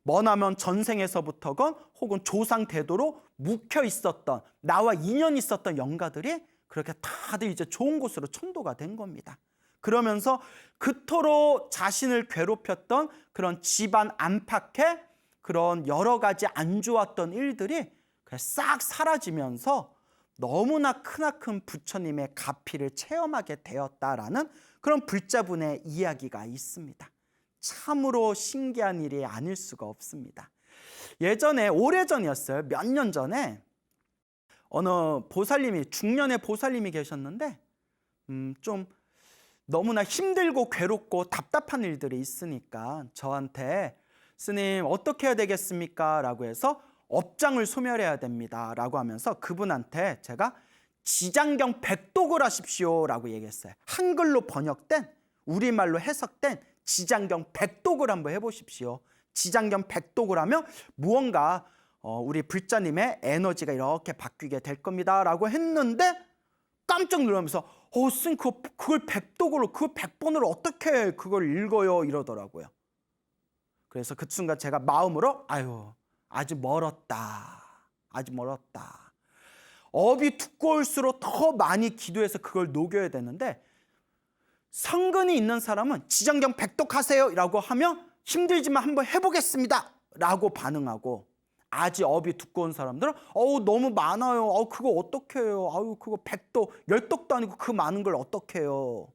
머나먼 전생에서부터건 혹은 조상 대도로 묵혀 있었던 나와 인연이 있었던 영가들이 그렇게 다들 이제 좋은 곳으로 천도가 된 겁니다. 그러면서 그토록 자신을 괴롭혔던 그런 집안 안팎의 그런 여러 가지 안 좋았던 일들이 싹 사라지면서 너무나 크나큰 부처님의 가피를 체험하게 되었다라는 그런 불자분의 이야기가 있습니다. 참으로 신기한 일이 아닐 수가 없습니다. 예전에 오래전이었어요. 몇 년 전에 어느 보살님이 중년의 보살님이 계셨는데 좀 너무나 힘들고 괴롭고 답답한 일들이 있으니까 저한테 스님 어떻게 해야 되겠습니까? 라고 해서 업장을 소멸해야 됩니다 라고 하면서 그분한테 제가 지장경 백독을 하십시오 라고 얘기했어요. 한글로 번역된 우리말로 해석된 지장경 백독을 한번 해보십시오. 지장경 백독을 하면 무언가 우리 불자님의 에너지가 이렇게 바뀌게 될 겁니다 라고 했는데 깜짝 놀라면서 스님 그걸 백독으로 그 100번으로 어떻게 그걸 읽어요 이러더라고요. 그래서 그 순간 제가 마음으로 아직 멀었다. 아직 멀었다. 업이 두꺼울수록 더 많이 기도해서 그걸 녹여야 되는데 성근이 있는 사람은 지장경 백독하세요 라고 하면 힘들지만 한번 해보겠습니다 라고 반응하고 아직 업이 두꺼운 사람들은 너무 많아요. 그거 어떻게 해요? 그거 100독, 10독도 아니고 그 많은 걸 어떻게 해요?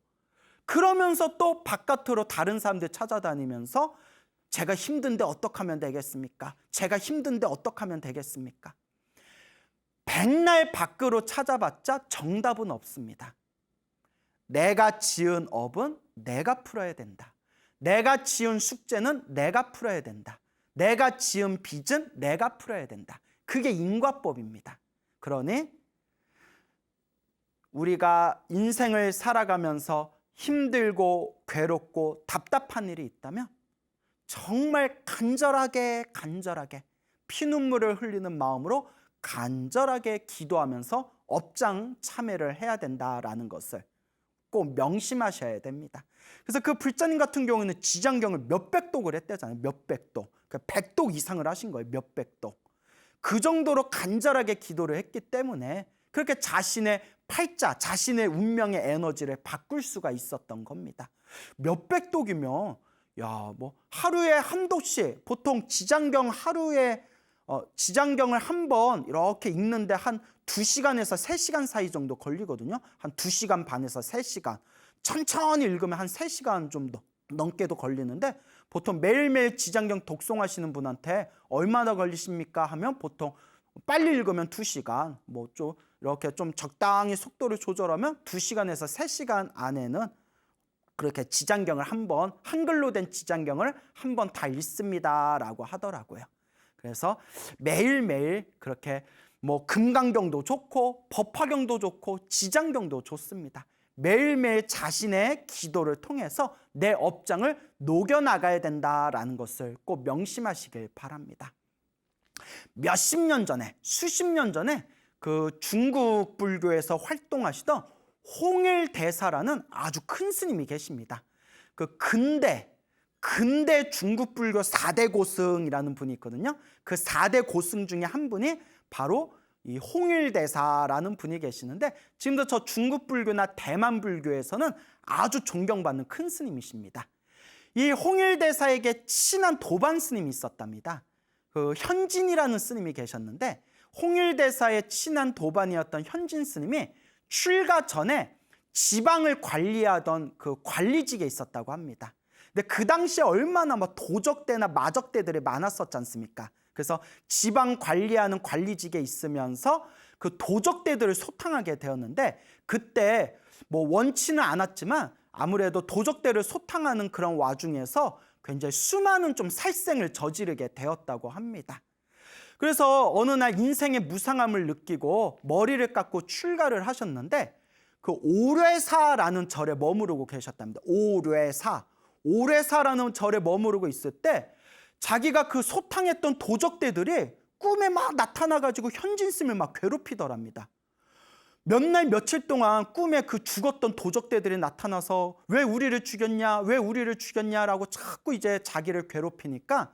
그러면서 또 바깥으로 다른 사람들 찾아다니면서 제가 힘든데 어떻게 하면 되겠습니까? 제가 힘든데 어떻게 하면 되겠습니까? 백날 밖으로 찾아봤자 정답은 없습니다. 내가 지은 업은 내가 풀어야 된다. 내가 지은 숙제는 내가 풀어야 된다. 내가 지은 빚은 내가 풀어야 된다. 그게 인과법입니다. 그러니 우리가 인생을 살아가면서 힘들고 괴롭고 답답한 일이 있다면 정말 간절하게 피눈물을 흘리는 마음으로 간절하게 기도하면서 업장 참여를 해야 된다라는 것을 꼭 명심하셔야 됩니다. 그래서 그 불자님 같은 경우는 지장경을 몇백 독을 했대잖아요. 몇백 독. 그러니까 100독 이상을 하신 거예요. 몇백 독. 그 정도로 간절하게 기도를 했기 때문에 그렇게 자신의 팔자, 자신의 운명의 에너지를 바꿀 수가 있었던 겁니다. 몇백 독이면 하루에 한 독씩 보통 지장경 하루에 지장경을 한 번 이렇게 읽는데 한 2시간에서 3시간 사이 정도 걸리거든요. 한 2시간 반에서 3시간. 천천히 읽으면 한 3시간 좀 넘게도 걸리는데 보통 매일매일 지장경 독송하시는 분한테 얼마나 걸리십니까? 하면 보통 빨리 읽으면 2시간, 좀 이렇게 좀 적당히 속도를 조절하면 2시간에서 3시간 안에는 그렇게 지장경을 한글로 된 지장경을 한 번 다 읽습니다라고 하더라고요. 그래서 매일매일 그렇게 금강경도 좋고 법화경도 좋고 지장경도 좋습니다. 매일매일 자신의 기도를 통해서 내 업장을 녹여나가야 된다라는 것을 꼭 명심하시길 바랍니다. 몇십 년 전에, 수십 년 전에 그 중국 불교에서 활동하시던 홍일대사라는 아주 큰 스님이 계십니다. 그 근대 중국 불교 4대 고승이라는 분이 있거든요. 그 4대 고승 중에 한 분이 바로 이 홍일대사라는 분이 계시는데 지금도 저 중국 불교나 대만 불교에서는 아주 존경받는 큰 스님이십니다. 이 홍일대사에게 친한 도반 스님이 있었답니다. 그 현진이라는 스님이 계셨는데 홍일대사의 친한 도반이었던 현진 스님이 출가 전에 지방을 관리하던 그 관리직에 있었다고 합니다. 근데 그 당시에 얼마나 도적대나 마적대들이 많았었지 않습니까? 그래서 지방 관리하는 관리직에 있으면서 그 도적대들을 소탕하게 되었는데 그때 원치는 않았지만 아무래도 도적대를 소탕하는 그런 와중에서 굉장히 수많은 좀 살생을 저지르게 되었다고 합니다. 그래서 어느 날 인생의 무상함을 느끼고 머리를 깎고 출가를 하셨는데 그 오뢰사라는 절에 머무르고 계셨답니다. 오뢰사. 오레사라는 절에 머무르고 있을 때 자기가 그 소탕했던 도적대들이 꿈에 막 나타나가지고 현진스님을 막 괴롭히더랍니다. 몇 날 며칠 동안 꿈에 그 죽었던 도적대들이 나타나서 왜 우리를 죽였냐, 왜 우리를 죽였냐라고 자꾸 이제 자기를 괴롭히니까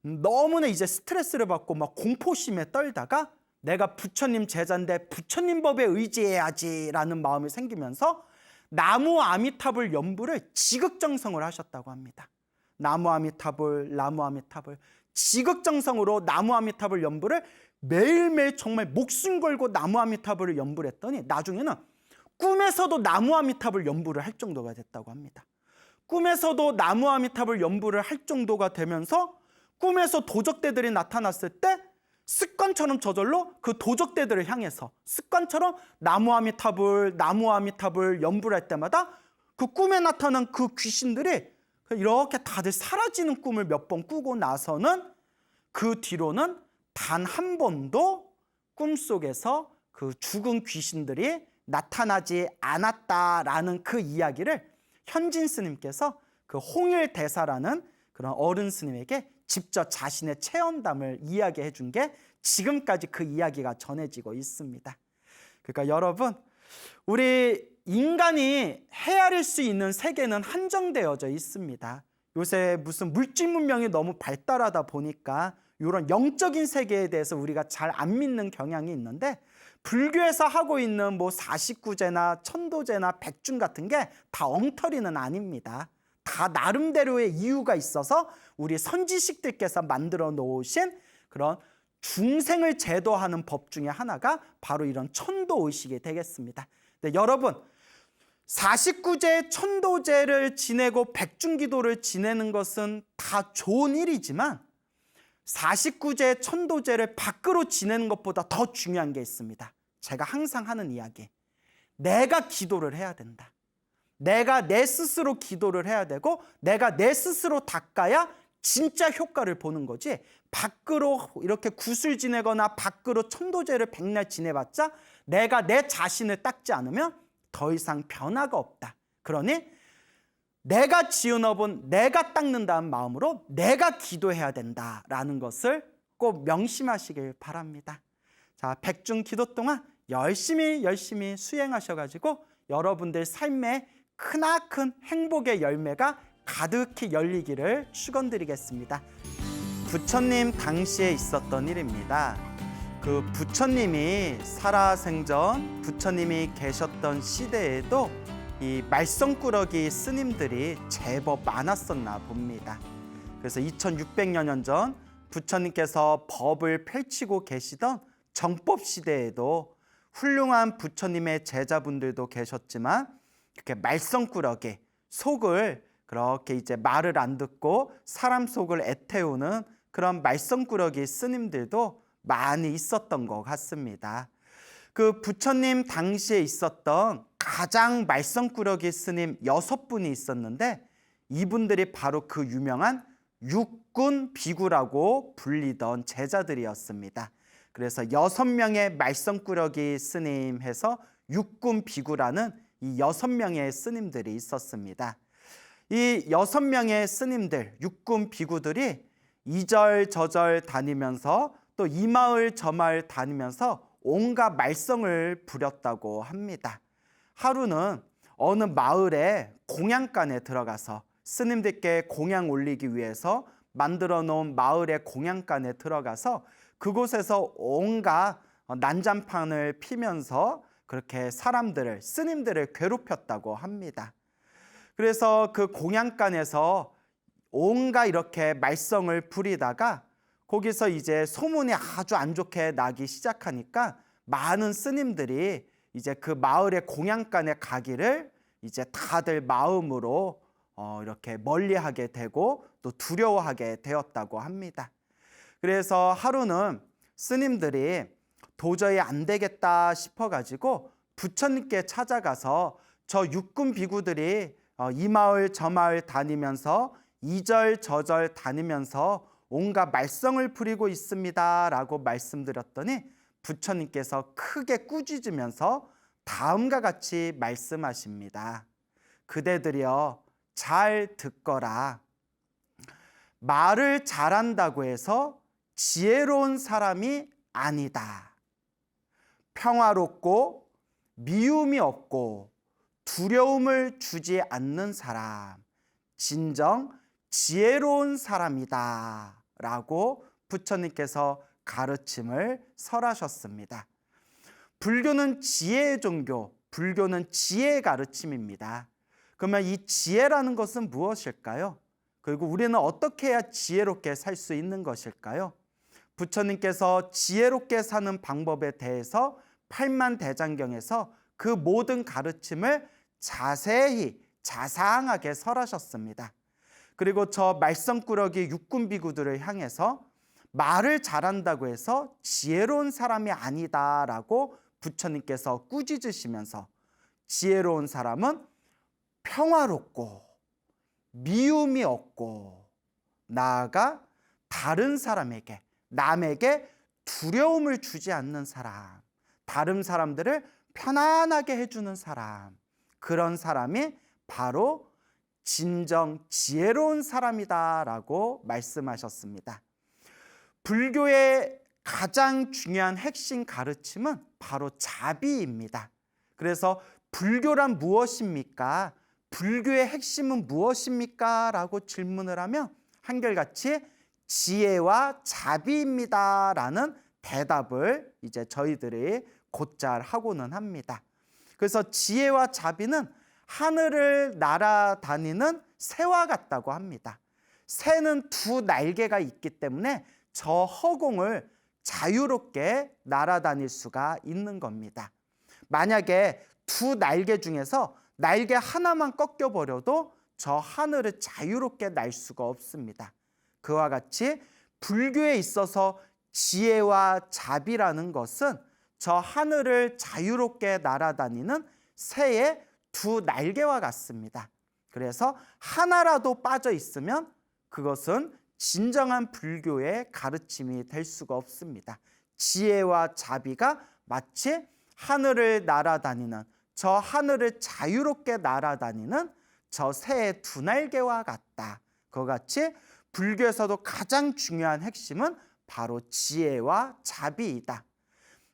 너무나 이제 스트레스를 받고 막 공포심에 떨다가 내가 부처님 제자인데 부처님 법에 의지해야지라는 마음이 생기면서 나무 아미타불 연부를 지극정성을 하셨다고 합니다. 나무 아미타불, 나무 아미타불, 지극정성으로 나무 아미타불 연부를 매일매일 정말 목숨 걸고 나무 아미타불을 연부를 했더니 나중에는 꿈에서도 나무 아미타불 연부를 할 정도가 됐다고 합니다. 꿈에서도 나무 아미타불 연부를 할 정도가 되면서 꿈에서 도적대들이 나타났을 때 습관처럼 저절로 그 도적대들을 향해서 습관처럼 나무 아미타불, 나무 아미타불 연부를 할 때마다 그 꿈에 나타난 그 귀신들이 이렇게 다들 사라지는 꿈을 몇 번 꾸고 나서는 그 뒤로는 단 한 번도 꿈속에서 그 죽은 귀신들이 나타나지 않았다라는 그 이야기를 현진 스님께서 그 홍일대사라는 그런 어른 스님에게 직접 자신의 체험담을 이야기해 준 게 지금까지 그 이야기가 전해지고 있습니다. 그러니까 여러분, 우리 인간이 헤아릴 수 있는 세계는 한정되어져 있습니다. 요새 무슨 물질 문명이 너무 발달하다 보니까 이런 영적인 세계에 대해서 우리가 잘 안 믿는 경향이 있는데 불교에서 하고 있는 뭐 49제나 천도제나 백중 같은 게 다 엉터리는 아닙니다. 다 나름대로의 이유가 있어서 우리 선지식들께서 만들어 놓으신 그런 중생을 제도하는 법 중에 하나가 바로 이런 천도의식이 되겠습니다. 네, 여러분, 49제 천도제를 지내고 백중기도를 지내는 것은 다 좋은 일이지만 49제 천도제를 밖으로 지내는 것보다 더 중요한 게 있습니다. 제가 항상 하는 이야기, 내가 기도를 해야 된다. 내가 내 스스로 기도를 해야 되고 내가 내 스스로 닦아야 진짜 효과를 보는 거지, 밖으로 이렇게 구슬 지내거나 밖으로 천도제를 백날 지내봤자 내가 내 자신을 닦지 않으면 더 이상 변화가 없다. 그러니 내가 지은 업은 내가 닦는다는 마음으로 내가 기도해야 된다라는 것을 꼭 명심하시길 바랍니다. 자, 백중 기도 동안 열심히 수행하셔가지고 여러분들 삶에 크나큰 행복의 열매가 가득히 열리기를 축원드리겠습니다. 부처님 당시에 있었던 일입니다. 그 부처님이 살아생전 부처님이 계셨던 시대에도 이 말썽꾸러기 스님들이 제법 많았었나 봅니다. 그래서 2600여 년 전 부처님께서 법을 펼치고 계시던 정법 시대에도 훌륭한 부처님의 제자분들도 계셨지만 이렇게 말썽꾸러기, 속을 그렇게 이제 말을 안 듣고 사람 속을 애태우는 그런 말썽꾸러기 스님들도 많이 있었던 것 같습니다. 그 부처님 당시에 있었던 가장 말썽꾸러기 스님 6분이 있었는데 이분들이 바로 그 유명한 육군 비구라고 불리던 제자들이었습니다. 그래서 6명의 말썽꾸러기 스님 해서 육군 비구라는 이 6명의 스님들이 있었습니다. 이 6명의 스님들, 육군 비구들이 이절저절 다니면서 또 이 마을 저 마을 다니면서 온갖 말썽을 부렸다고 합니다. 하루는 어느 마을에 공양간에 들어가서 스님들께 공양 올리기 위해서 만들어 놓은 마을의 공양간에 들어가서 그곳에서 온갖 난장판을 피면서 그렇게 사람들을, 스님들을 괴롭혔다고 합니다. 그래서 그 공양간에서 온갖 이렇게 말썽을 부리다가 거기서 이제 소문이 아주 안 좋게 나기 시작하니까 많은 스님들이 이제 그 마을의 공양간에 가기를 이제 다들 마음으로 이렇게 멀리하게 되고 또 두려워하게 되었다고 합니다. 그래서 하루는 스님들이 도저히 안 되겠다 싶어가지고 부처님께 찾아가서 저 육군 비구들이 이 마을 저 마을 다니면서 이절저절 다니면서 온갖 말썽을 부리고 있습니다 라고 말씀드렸더니 부처님께서 크게 꾸짖으면서 다음과 같이 말씀하십니다. 그대들이여, 잘 듣거라. 말을 잘한다고 해서 지혜로운 사람이 아니다. 평화롭고 미움이 없고 두려움을 주지 않는 사람, 진정 지혜로운 사람이다 라고 부처님께서 가르침을 설하셨습니다. 불교는 지혜의 종교, 불교는 지혜의 가르침입니다. 그러면 이 지혜라는 것은 무엇일까요? 그리고 우리는 어떻게 해야 지혜롭게 살 수 있는 것일까요? 부처님께서 지혜롭게 사는 방법에 대해서 팔만대장경에서 그 모든 가르침을 자세히 자상하게 설하셨습니다. 그리고 저 말썽꾸러기 육군 비구들을 향해서 말을 잘한다고 해서 지혜로운 사람이 아니다라고 부처님께서 꾸짖으시면서 지혜로운 사람은 평화롭고 미움이 없고 나아가 다른 사람에게, 남에게 두려움을 주지 않는 사람, 다른 사람들을 편안하게 해주는 사람, 그런 사람이 바로 진정 지혜로운 사람이다라고 말씀하셨습니다. 불교의 가장 중요한 핵심 가르침은 바로 자비입니다. 그래서 불교란 무엇입니까? 불교의 핵심은 무엇입니까? 라고 질문을 하면 한결같이 지혜와 자비입니다 라는 대답을 이제 저희들이 곧잘 하고는 합니다. 그래서 지혜와 자비는 하늘을 날아다니는 새와 같다고 합니다. 새는 두 날개가 있기 때문에 저 허공을 자유롭게 날아다닐 수가 있는 겁니다. 만약에 두 날개 중에서 날개 하나만 꺾여버려도 저 하늘을 자유롭게 날 수가 없습니다. 그와 같이 불교에 있어서 지혜와 자비라는 것은 저 하늘을 자유롭게 날아다니는 새의 두 날개와 같습니다. 그래서 하나라도 빠져 있으면 그것은 진정한 불교의 가르침이 될 수가 없습니다. 지혜와 자비가 마치 하늘을 날아다니는, 저 하늘을 자유롭게 날아다니는 저 새의 두 날개와 같다. 그와 같이 불교에서도 가장 중요한 핵심은 바로 지혜와 자비이다.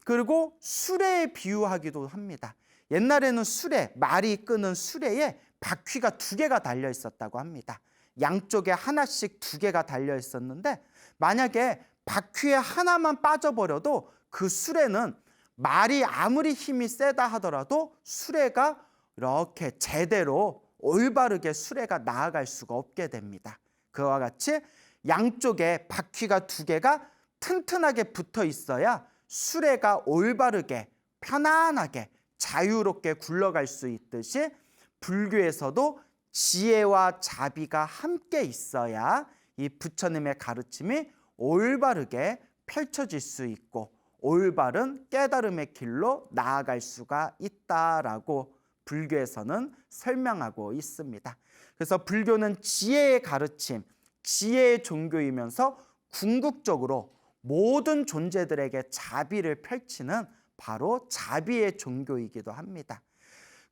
그리고 수레에 비유하기도 합니다. 옛날에는 수레, 말이 끄는 수레에 바퀴가 두 개가 달려 있었다고 합니다. 양쪽에 하나씩 두 개가 달려 있었는데 만약에 바퀴에 하나만 빠져버려도 그 수레는 말이 아무리 힘이 세다 하더라도 수레가 이렇게 제대로 올바르게 수레가 나아갈 수가 없게 됩니다. 그와 같이 양쪽에 바퀴가 두 개가 튼튼하게 붙어 있어야 수레가 올바르게 편안하게 자유롭게 굴러갈 수 있듯이 불교에서도 지혜와 자비가 함께 있어야 이 부처님의 가르침이 올바르게 펼쳐질 수 있고 올바른 깨달음의 길로 나아갈 수가 있다라고 불교에서는 설명하고 있습니다. 그래서 불교는 지혜의 가르침, 지혜의 종교이면서 궁극적으로 모든 존재들에게 자비를 펼치는 바로 자비의 종교이기도 합니다.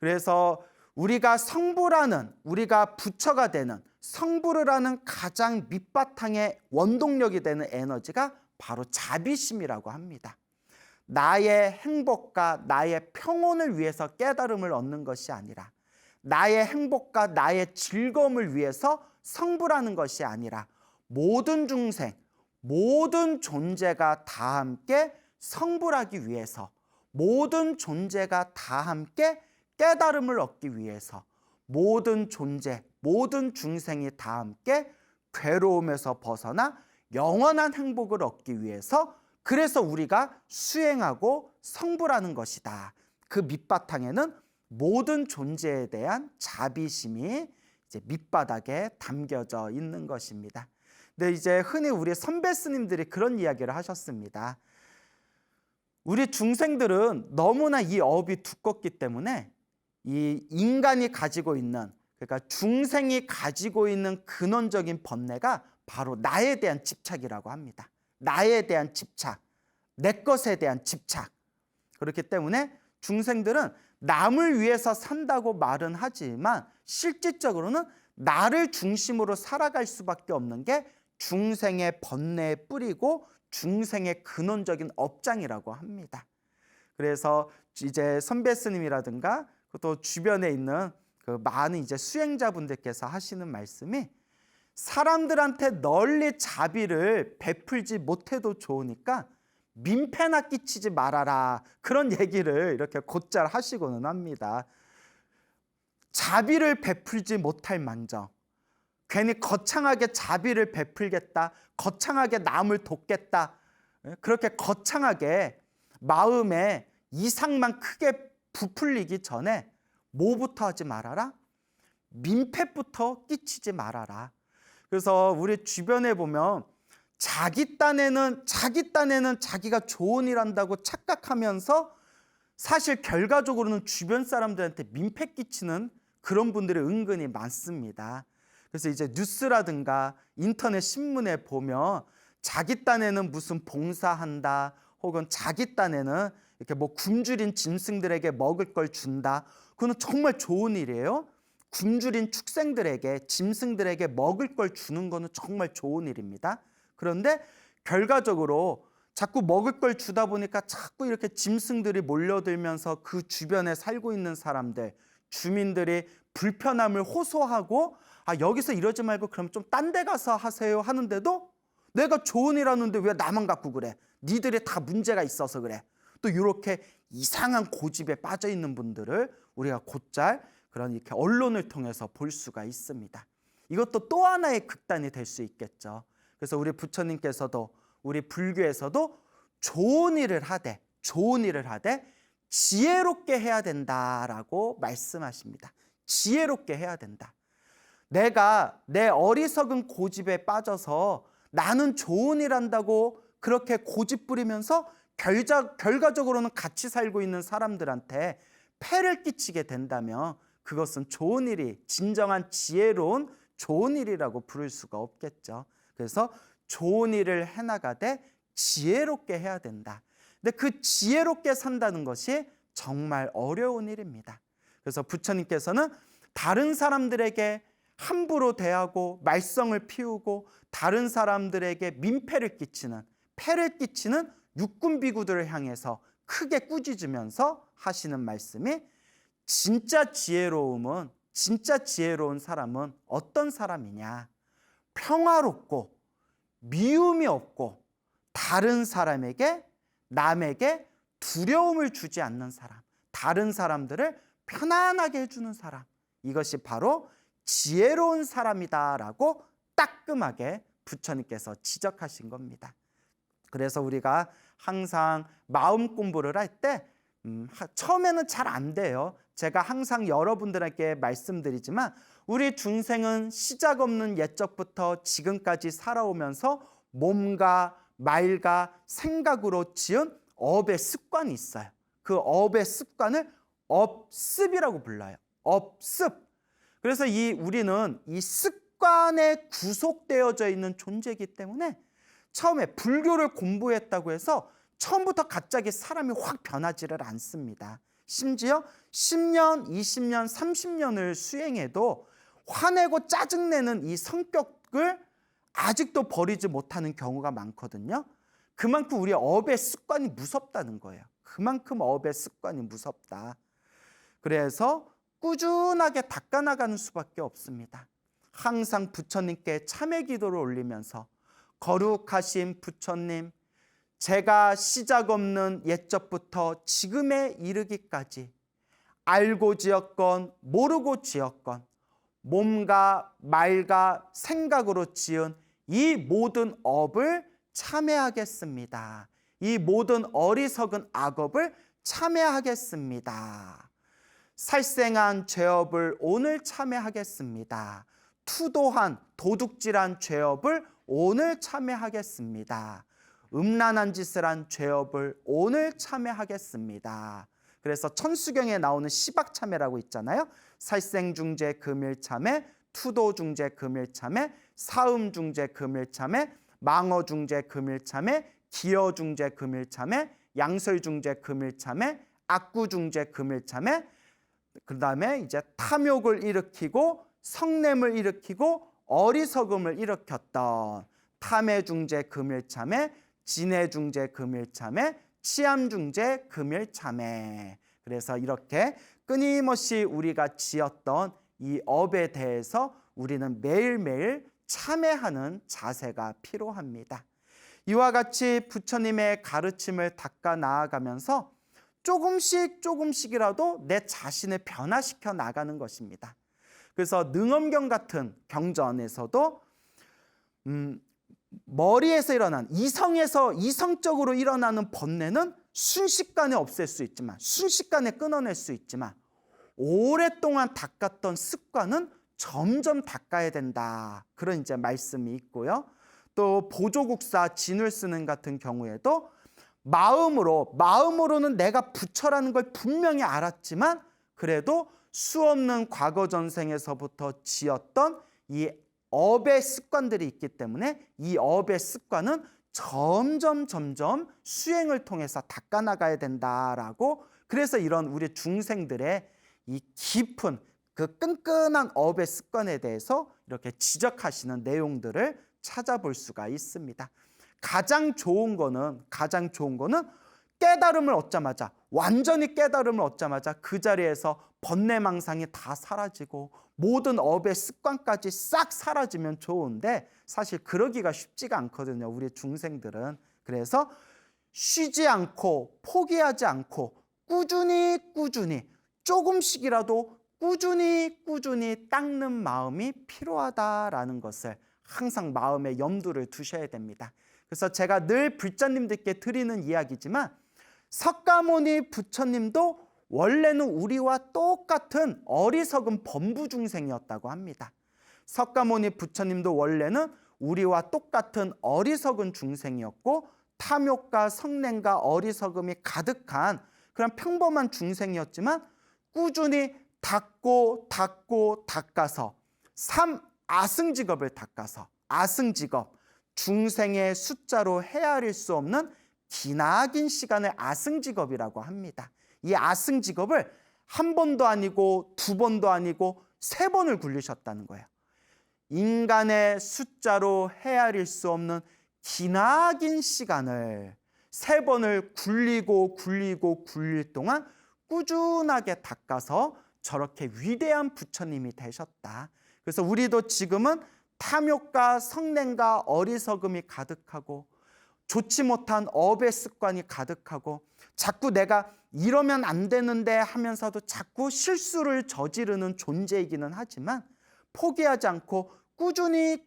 그래서 우리가 성불하는, 우리가 부처가 되는, 성불을 하는 가장 밑바탕의 원동력이 되는 에너지가 바로 자비심이라고 합니다. 나의 행복과 나의 평온을 위해서 깨달음을 얻는 것이 아니라, 나의 행복과 나의 즐거움을 위해서 성불하는 것이 아니라 모든 중생, 모든 존재가 다 함께 성불하기 위해서, 모든 존재가 다 함께 깨달음을 얻기 위해서, 모든 존재, 모든 중생이 다 함께 괴로움에서 벗어나 영원한 행복을 얻기 위해서, 그래서 우리가 수행하고 성불하는 것이다. 그 밑바탕에는 모든 존재에 대한 자비심이 이제 밑바닥에 담겨져 있는 것입니다. 근데 이제 흔히 우리 선배 스님들이 그런 이야기를 하셨습니다. 우리 중생들은 너무나 이 업이 두껍기 때문에 이 인간이 가지고 있는, 그러니까 중생이 가지고 있는 근원적인 번뇌가 바로 나에 대한 집착이라고 합니다. 나에 대한 집착, 내 것에 대한 집착. 그렇기 때문에 중생들은 남을 위해서 산다고 말은 하지만 실질적으로는 나를 중심으로 살아갈 수밖에 없는 게 중생의 번뇌의 뿌리고 중생의 근원적인 업장이라고 합니다. 그래서 이제 선배 스님이라든가 또 주변에 있는 그 많은 이제 수행자분들께서 하시는 말씀이 사람들한테 널리 자비를 베풀지 못해도 좋으니까 민폐나 끼치지 말아라, 그런 얘기를 이렇게 곧잘 하시고는 합니다. 자비를 베풀지 못할 망정, 괜히 거창하게 자비를 베풀겠다, 거창하게 남을 돕겠다, 그렇게 거창하게 마음에 이상만 크게 부풀리기 전에 뭐부터 하지 말아라? 민폐부터 끼치지 말아라. 그래서 우리 주변에 보면 자기 딴에는 자기가 좋은 일 한다고 착각하면서 사실 결과적으로는 주변 사람들한테 민폐 끼치는 그런 분들이 은근히 많습니다. 그래서 이제 뉴스라든가 인터넷 신문에 보면 자기 딴에는 무슨 봉사한다, 혹은 자기 딴에는 이렇게 뭐 굶주린 짐승들에게 먹을 걸 준다. 그거는 정말 좋은 일이에요. 굶주린 축생들에게, 짐승들에게 먹을 걸 주는 거는 정말 좋은 일입니다. 그런데 결과적으로 자꾸 먹을 걸 주다 보니까 자꾸 이렇게 짐승들이 몰려들면서 그 주변에 살고 있는 사람들, 주민들이 불편함을 호소하고, 여기서 이러지 말고 그럼 좀 딴 데 가서 하세요 하는데도 내가 좋은 일 하는데 왜 나만 갖고 그래? 니들이 다 문제가 있어서 그래. 또 이렇게 이상한 고집에 빠져 있는 분들을 우리가 곧잘 그런 이렇게 언론을 통해서 볼 수가 있습니다. 이것도 또 하나의 극단이 될 수 있겠죠. 그래서 우리 부처님께서도 우리 불교에서도 좋은 일을 하되 지혜롭게 해야 된다라고 말씀하십니다. 지혜롭게 해야 된다. 내가 내 어리석은 고집에 빠져서 나는 좋은 일 한다고 그렇게 고집 부리면서 결과적으로는 같이 살고 있는 사람들한테 폐를 끼치게 된다면 그것은 좋은 일이, 진정한 지혜로운 좋은 일이라고 부를 수가 없겠죠. 그래서 좋은 일을 해나가되 지혜롭게 해야 된다. 근데 그 지혜롭게 산다는 것이 정말 어려운 일입니다. 그래서 부처님께서는 다른 사람들에게 함부로 대하고 말썽을 피우고 다른 사람들에게 민폐를 끼치는, 폐를 끼치는 육군 비구들을 향해서 크게 꾸짖으면서 하시는 말씀이, 진짜 지혜로운 사람은 어떤 사람이냐? 평화롭고 미움이 없고 다른 사람에게, 남에게 두려움을 주지 않는 사람, 다른 사람들을 편안하게 해주는 사람, 이것이 바로 지혜로운 사람이다라고 따끔하게 부처님께서 지적하신 겁니다. 그래서 우리가 항상 마음 공부를 할 때 처음에는 잘 안 돼요. 제가 항상 여러분들에게 말씀드리지만 우리 중생은 시작 없는 옛적부터 지금까지 살아오면서 몸과 말과 생각으로 지은 업의 습관이 있어요. 그 업의 습관을 업습이라고 불러요. 업습. 그래서 우리는 이 습관에 구속되어져 있는 존재이기 때문에 처음에 불교를 공부했다고 해서 처음부터 갑자기 사람이 확 변하지를 않습니다. 심지어 10년, 20년, 30년을 수행해도 화내고 짜증내는 이 성격을 아직도 버리지 못하는 경우가 많거든요. 그만큼 우리 업의 습관이 무섭다는 거예요. 그만큼 업의 습관이 무섭다. 그래서 꾸준하게 닦아나가는 수밖에 없습니다. 항상 부처님께 참회 기도를 올리면서 거룩하신 부처님, 제가 시작 없는 옛적부터 지금에 이르기까지 알고 지었건 모르고 지었건 몸과 말과 생각으로 지은 이 모든 업을 참회하겠습니다. 이 모든 어리석은 악업을 참회하겠습니다. 살생한 죄업을 오늘 참회하겠습니다. 투도한 도둑질한 죄업을 오늘 참회하겠습니다. 음란한 짓을 한 죄업을 오늘 참회하겠습니다. 그래서 천수경에 나오는 시박참회라고 있잖아요. 살생중죄 금일참회, 투도중죄 금일참회, 사음중죄 금일참회, 망어중죄 금일참회, 기여중죄 금일참회, 양설중죄 금일참회, 악구중죄 금일참회, 그 다음에 이제 탐욕을 일으키고 성냄을 일으키고 어리석음을 일으켰던 탐해중재 금일참회, 진해중재 금일참회, 치암중재 금일참회. 그래서 이렇게 끊임없이 우리가 지었던 이 업에 대해서 우리는 매일매일 참회하는 자세가 필요합니다. 이와 같이 부처님의 가르침을 닦아 나아가면서 조금씩이라도 내 자신을 변화시켜 나가는 것입니다. 그래서 능엄경 같은 경전에서도 머리에서 일어난 이성적으로 일어나는 번뇌는 순식간에 없앨 수 있지만, 순식간에 끊어낼 수 있지만, 오랫동안 닦았던 습관은 점점 닦아야 된다. 그런 이제 말씀이 있고요. 또 보조국사 진울스님 같은 경우에도 마음으로는 내가 부처라는 걸 분명히 알았지만 그래도 수없는 과거 전생에서부터 지었던 이 업의 습관들이 있기 때문에 이 업의 습관은 점점 수행을 통해서 닦아나가야 된다라고, 그래서 이런 우리 중생들의 이 깊은 그 끈끈한 업의 습관에 대해서 이렇게 지적하시는 내용들을 찾아볼 수가 있습니다. 가장 좋은 거는 깨달음을 얻자마자, 완전히 깨달음을 얻자마자 그 자리에서 번뇌망상이 다 사라지고 모든 업의 습관까지 싹 사라지면 좋은데 사실 그러기가 쉽지가 않거든요, 우리 중생들은. 그래서 쉬지 않고 포기하지 않고 꾸준히 조금씩이라도 꾸준히 닦는 마음이 필요하다라는 것을 항상 마음에 염두를 두셔야 됩니다. 그래서 제가 늘 불자님들께 드리는 이야기지만 석가모니 부처님도 원래는 우리와 똑같은 어리석은 범부 중생이었다고 합니다. 석가모니 부처님도 원래는 우리와 똑같은 어리석은 중생이었고 탐욕과 성냄과 어리석음이 가득한 그런 평범한 중생이었지만 꾸준히 닦아서 아승직업을 닦아서, 아승직업, 중생의 숫자로 헤아릴 수 없는 기나긴 시간을 아승직업이라고 합니다. 이 아승직업을 한 번도 아니고 두 번도 아니고 세 번을 굴리셨다는 거예요. 인간의 숫자로 헤아릴 수 없는 기나긴 시간을 세 번을 굴릴 동안 꾸준하게 닦아서 저렇게 위대한 부처님이 되셨다. 그래서 우리도 지금은 탐욕과 성냄과 어리석음이 가득하고 좋지 못한 업의 습관이 가득하고 자꾸 내가 이러면 안 되는데 하면서도 자꾸 실수를 저지르는 존재이기는 하지만 포기하지 않고 꾸준히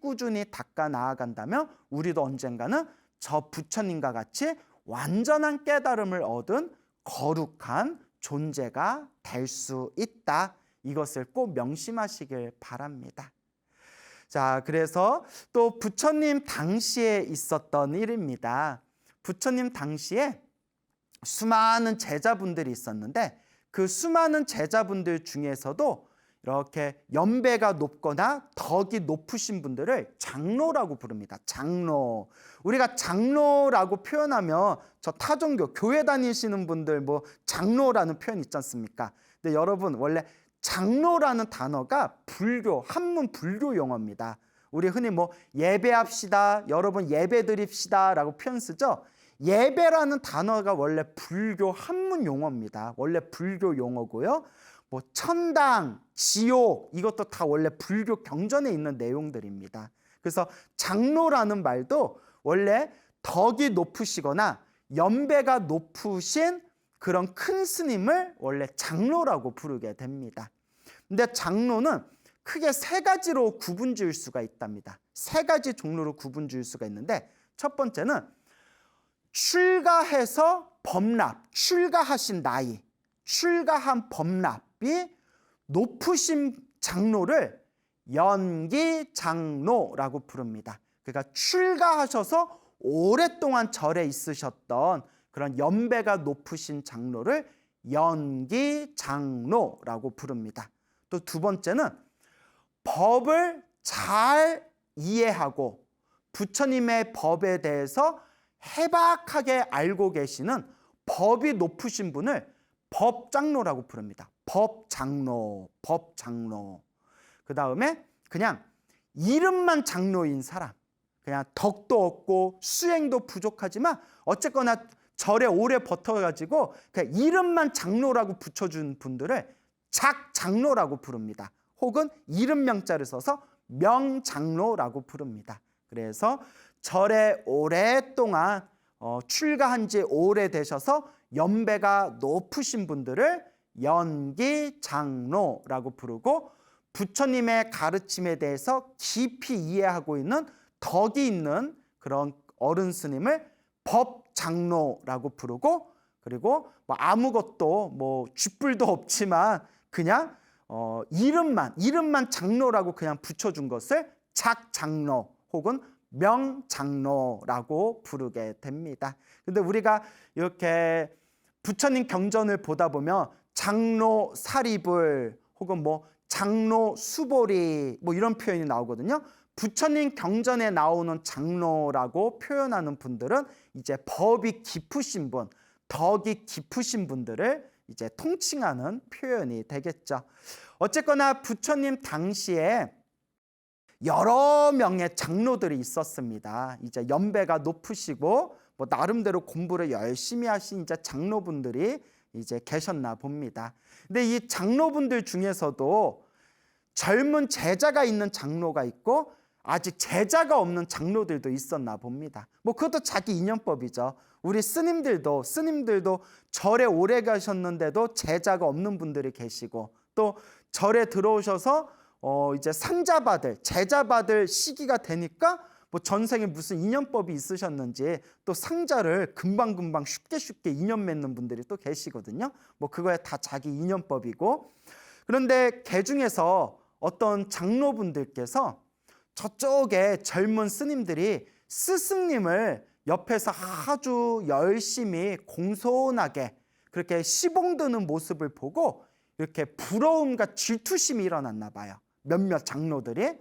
닦아 나아간다면 우리도 언젠가는 저 부처님과 같이 완전한 깨달음을 얻은 거룩한 존재가 될 수 있다. 이것을 꼭 명심하시길 바랍니다. 자, 그래서 또 부처님 당시에 있었던 일입니다. 부처님 당시에 수많은 제자분들이 있었는데 그 수많은 제자분들 중에서도 이렇게 연배가 높거나 덕이 높으신 분들을 장로라고 부릅니다. 장로. 우리가 장로라고 표현하면 저 타종교 교회 다니시는 분들 뭐 장로라는 표현 있지 않습니까? 근데 여러분 원래 장로라는 단어가 불교, 한문 불교 용어입니다. 우리 흔히 뭐 예배합시다, 여러분 예배 드립시다 라고 표현 쓰죠. 예배라는 단어가 원래 불교 한문 용어입니다. 원래 불교 용어고요. 뭐 천당, 지옥 이것도 다 원래 불교 경전에 있는 내용들입니다. 그래서 장로라는 말도 원래 덕이 높으시거나 연배가 높으신 그런 큰 스님을 원래 장로라고 부르게 됩니다. 근데 장로는 크게 세 가지로 구분 지을 수가 있답니다. 세 가지 종류로 구분 지을 수가 있는데 첫 번째는 출가해서 범납, 출가하신 나이, 출가한 범납이 높으신 장로를 연기장로라고 부릅니다. 그러니까 출가하셔서 오랫동안 절에 있으셨던 그런 연배가 높으신 장로를 연기장로라고 부릅니다. 또 두 번째는 법을 잘 이해하고 부처님의 법에 대해서 해박하게 알고 계시는 법이 높으신 분을 법장로라고 부릅니다. 법장로. 그 다음에 그냥 이름만 장로인 사람, 그냥 덕도 없고 수행도 부족하지만 어쨌거나 절에 오래 버텨가지고 그냥 이름만 장로라고 붙여준 분들을 작장로라고 부릅니다. 혹은 이름명자를 써서 명장로라고 부릅니다. 그래서 절에 오랫동안 출가한 지 오래되셔서 연배가 높으신 분들을 연기장로라고 부르고, 부처님의 가르침에 대해서 깊이 이해하고 있는 덕이 있는 그런 어른 스님을 법장로라고 부르고, 그리고 뭐 아무것도 뭐 쥐뿔도 없지만 그냥 이름만 장로라고 그냥 붙여준 것을 작장로 혹은 명장로라고 부르게 됩니다. 근데 우리가 이렇게 부처님 경전을 보다 보면 장로 사리불 혹은 뭐 장로 수보리 뭐 이런 표현이 나오거든요. 부처님 경전에 나오는 장로라고 표현하는 분들은 이제 법이 깊으신 분, 덕이 깊으신 분들을 이제 통칭하는 표현이 되겠죠. 어쨌거나 부처님 당시에 여러 명의 장로들이 있었습니다. 이제 연배가 높으시고 뭐 나름대로 공부를 열심히 하신 이제 장로분들이 이제 계셨나 봅니다. 근데 이 장로분들 중에서도 젊은 제자가 있는 장로가 있고 아직 제자가 없는 장로들도 있었나 봅니다. 뭐 그것도 자기 인연법이죠. 우리 스님들도 절에 오래 가셨는데도 제자가 없는 분들이 계시고, 또 절에 들어오셔서 이제 상자 받을, 제자 받을 시기가 되니까 뭐 전생에 무슨 인연법이 있으셨는지 또 상자를 금방금방 쉽게 인연 맺는 분들이 또 계시거든요. 뭐 그거야 다 자기 인연법이고. 그런데 그 중에서 어떤 장로분들께서 저쪽에 젊은 스님들이 스승님을 옆에서 아주 열심히 공손하게 그렇게 시봉드는 모습을 보고 이렇게 부러움과 질투심이 일어났나 봐요. 몇몇 장로들이.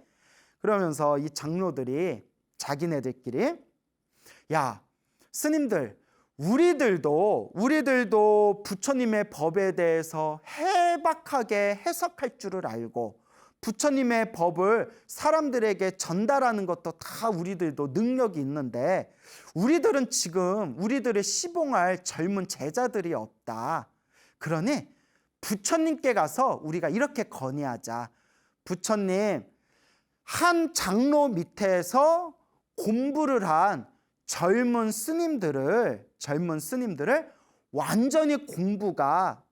그러면서 이 장로들이 자기네들끼리, 야, 스님들, 우리들도 부처님의 법에 대해서 해박하게 해석할 줄을 알고 부처님의 법을 사람들에게 전달하는 것도 다 우리들도 능력이 있는데 우리들은 지금 우리들을 시봉할 젊은 제자들이 없다. 그러니 부처님께 가서 우리가 이렇게 건의하자. 부처님, 한 장로 밑에서 공부를 한 젊은 스님들을 완전히 공부가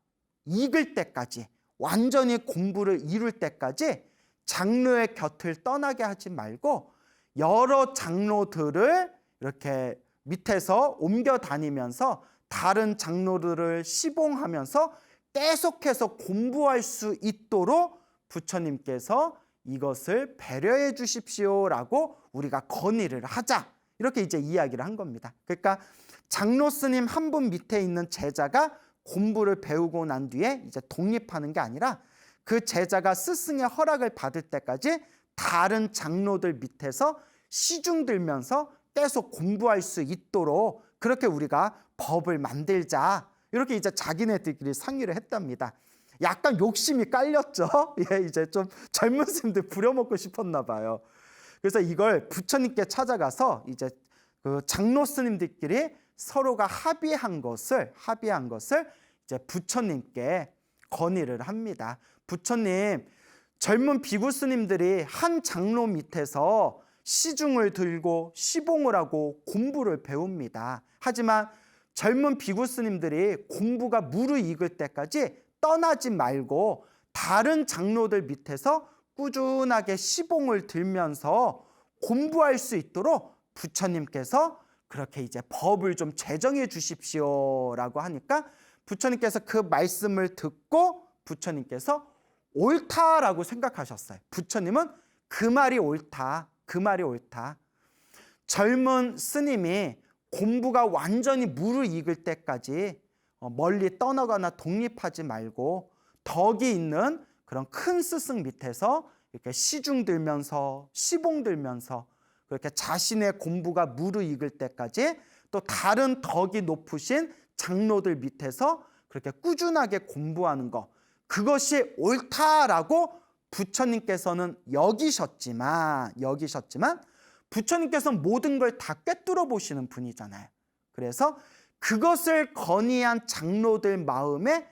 익을 때까지, 완전히 공부를 이룰 때까지 장로의 곁을 떠나게 하지 말고 여러 장로들을 이렇게 밑에서 옮겨 다니면서 다른 장로들을 시봉하면서 계속해서 공부할 수 있도록 부처님께서 이것을 배려해 주십시오라고 우리가 건의를 하자. 이렇게 이제 이야기를 한 겁니다. 그러니까 장로 스님 한 분 밑에 있는 제자가 공부를 배우고 난 뒤에 이제 독립하는 게 아니라 그 제자가 스승의 허락을 받을 때까지 다른 장로들 밑에서 시중 들면서 계속 공부할 수 있도록 그렇게 우리가 법을 만들자. 이렇게 이제 자기네들끼리 상의를 했답니다. 약간 욕심이 깔렸죠. 예, 이제 좀 젊은 스님들 부려먹고 싶었나 봐요. 그래서 이걸 부처님께 찾아가서 이제 그 장로 스님들끼리 서로가 합의한 것을 이제 부처님께 건의를 합니다. 부처님, 젊은 비구 스님들이 한 장로 밑에서 시중을 들고 시봉을 하고 공부를 배웁니다. 하지만 젊은 비구 스님들이 공부가 무르익을 때까지 떠나지 말고 다른 장로들 밑에서 꾸준하게 시봉을 들면서 공부할 수 있도록 부처님께서 그렇게 이제 법을 좀 제정해 주십시오라고 하니까 부처님께서 그 말씀을 듣고 부처님께서 옳다라고 생각하셨어요. 부처님은 그 말이 옳다. 젊은 스님이 공부가 완전히 무르익을 때까지 멀리 떠나거나 독립하지 말고 덕이 있는 그런 큰 스승 밑에서 이렇게 시중 들면서 시봉 들면서 그렇게 자신의 공부가 무르익을 때까지 또 다른 덕이 높으신 장로들 밑에서 그렇게 꾸준하게 공부하는 것, 그것이 옳다라고 부처님께서는 여기셨지만 부처님께서는 모든 걸 다 꿰뚫어 보시는 분이잖아요. 그래서 그것을 건의한 장로들 마음에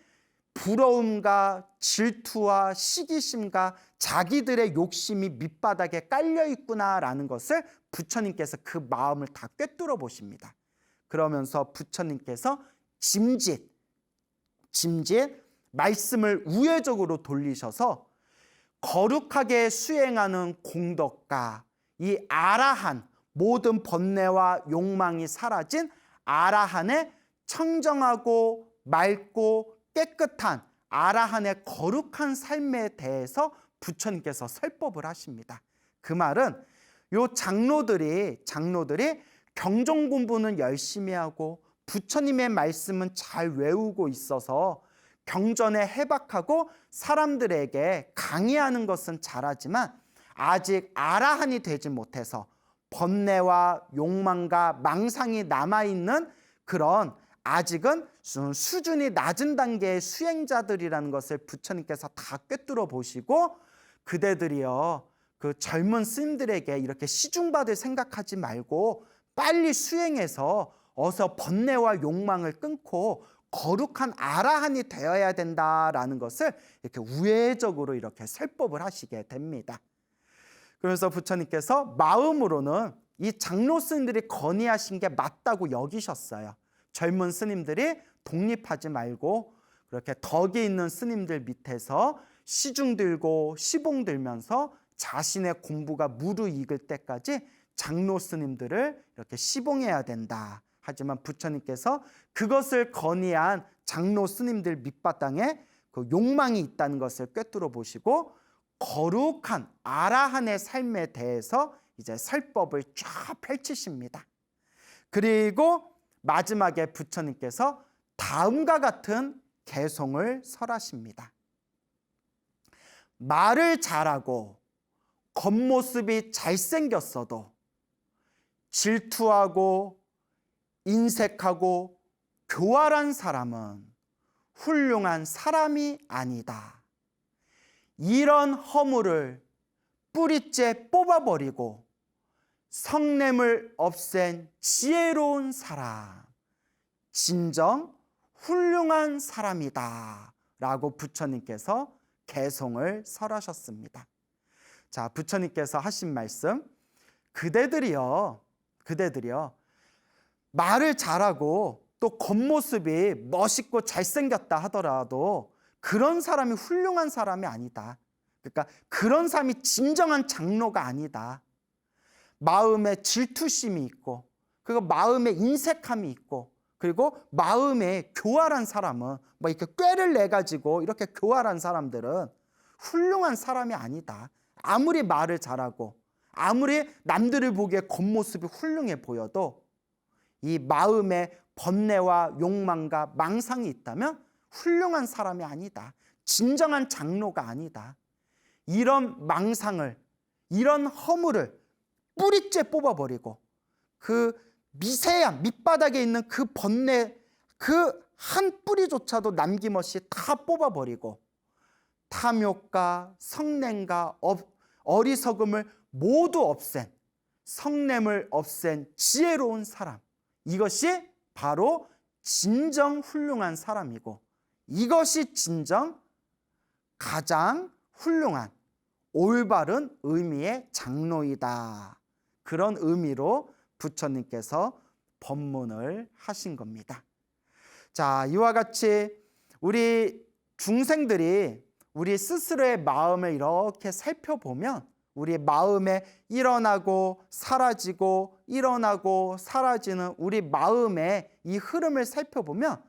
부러움과 질투와 시기심과 자기들의 욕심이 밑바닥에 깔려 있구나라는 것을 부처님께서 그 마음을 다 꿰뚫어 보십니다. 그러면서 부처님께서 짐짓 말씀을 우회적으로 돌리셔서 거룩하게 수행하는 공덕과 이 아라한, 모든 번뇌와 욕망이 사라진 아라한의 청정하고 맑고 깨끗한 아라한의 거룩한 삶에 대해서 부처님께서 설법을 하십니다. 그 말은 요 장로들이 경전 공부는 열심히 하고 부처님의 말씀은 잘 외우고 있어서 경전에 해박하고 사람들에게 강의하는 것은 잘하지만 아직 아라한이 되지 못해서 번뇌와 욕망과 망상이 남아있는 그런 아직은 수준이 낮은 단계의 수행자들이라는 것을 부처님께서 다 꿰뚫어 보시고 그대들이여 그 젊은 스님들에게 이렇게 시중받을 생각하지 말고 빨리 수행해서 어서 번뇌와 욕망을 끊고 거룩한 아라한이 되어야 된다라는 것을 이렇게 우회적으로 이렇게 설법을 하시게 됩니다. 그래서 부처님께서 마음으로는 이 장로 스님들이 건의하신 게 맞다고 여기셨어요. 젊은 스님들이 독립하지 말고 그렇게 덕이 있는 스님들 밑에서 시중 들고 시봉 들면서 자신의 공부가 무르익을 때까지 장로 스님들을 이렇게 시봉해야 된다. 하지만 부처님께서 그것을 건의한 장로 스님들 밑바탕에 그 욕망이 있다는 것을 꿰뚫어 보시고 거룩한 아라한의 삶에 대해서 이제 설법을 쫙 펼치십니다. 그리고 마지막에 부처님께서 다음과 같은 개송을 설하십니다. 말을 잘하고 겉모습이 잘생겼어도 질투하고 인색하고 교활한 사람은 훌륭한 사람이 아니다. 이런 허물을 뿌리째 뽑아버리고 성냄을 없앤 지혜로운 사람, 진정 훌륭한 사람이다 라고 부처님께서 개송을 설하셨습니다. 자, 부처님께서 하신 말씀, 그대들이요 말을 잘하고 또 겉모습이 멋있고 잘생겼다 하더라도 그런 사람이 훌륭한 사람이 아니다. 그러니까 그런 사람이 진정한 장로가 아니다. 마음에 질투심이 있고 그리고 마음에 인색함이 있고 그리고 마음에 교활한 사람은 뭐 이렇게 꾀를 내가지고 이렇게 교활한 사람들은 훌륭한 사람이 아니다. 아무리 말을 잘하고 아무리 남들을 보기에 겉모습이 훌륭해 보여도 이 마음에 번뇌와 욕망과 망상이 있다면 훌륭한 사람이 아니다. 진정한 장로가 아니다. 이런 망상을, 이런 허물을 뿌리째 뽑아버리고 그 미세한 밑바닥에 있는 그 번뇌 그 한 뿌리조차도 남김없이 다 뽑아버리고 탐욕과 성냄과 어리석음을 모두 없앤 성냄을 없앤 지혜로운 사람, 이것이 바로 진정 훌륭한 사람이고 이것이 진정 가장 훌륭한 올바른 의미의 장로이다. 그런 의미로 부처님께서 법문을 하신 겁니다. 자, 이와 같이 우리 중생들이 우리 스스로의 마음을 이렇게 살펴보면 우리 마음에 일어나고 사라지고 일어나고 사라지는 우리 마음의 이 흐름을 살펴보면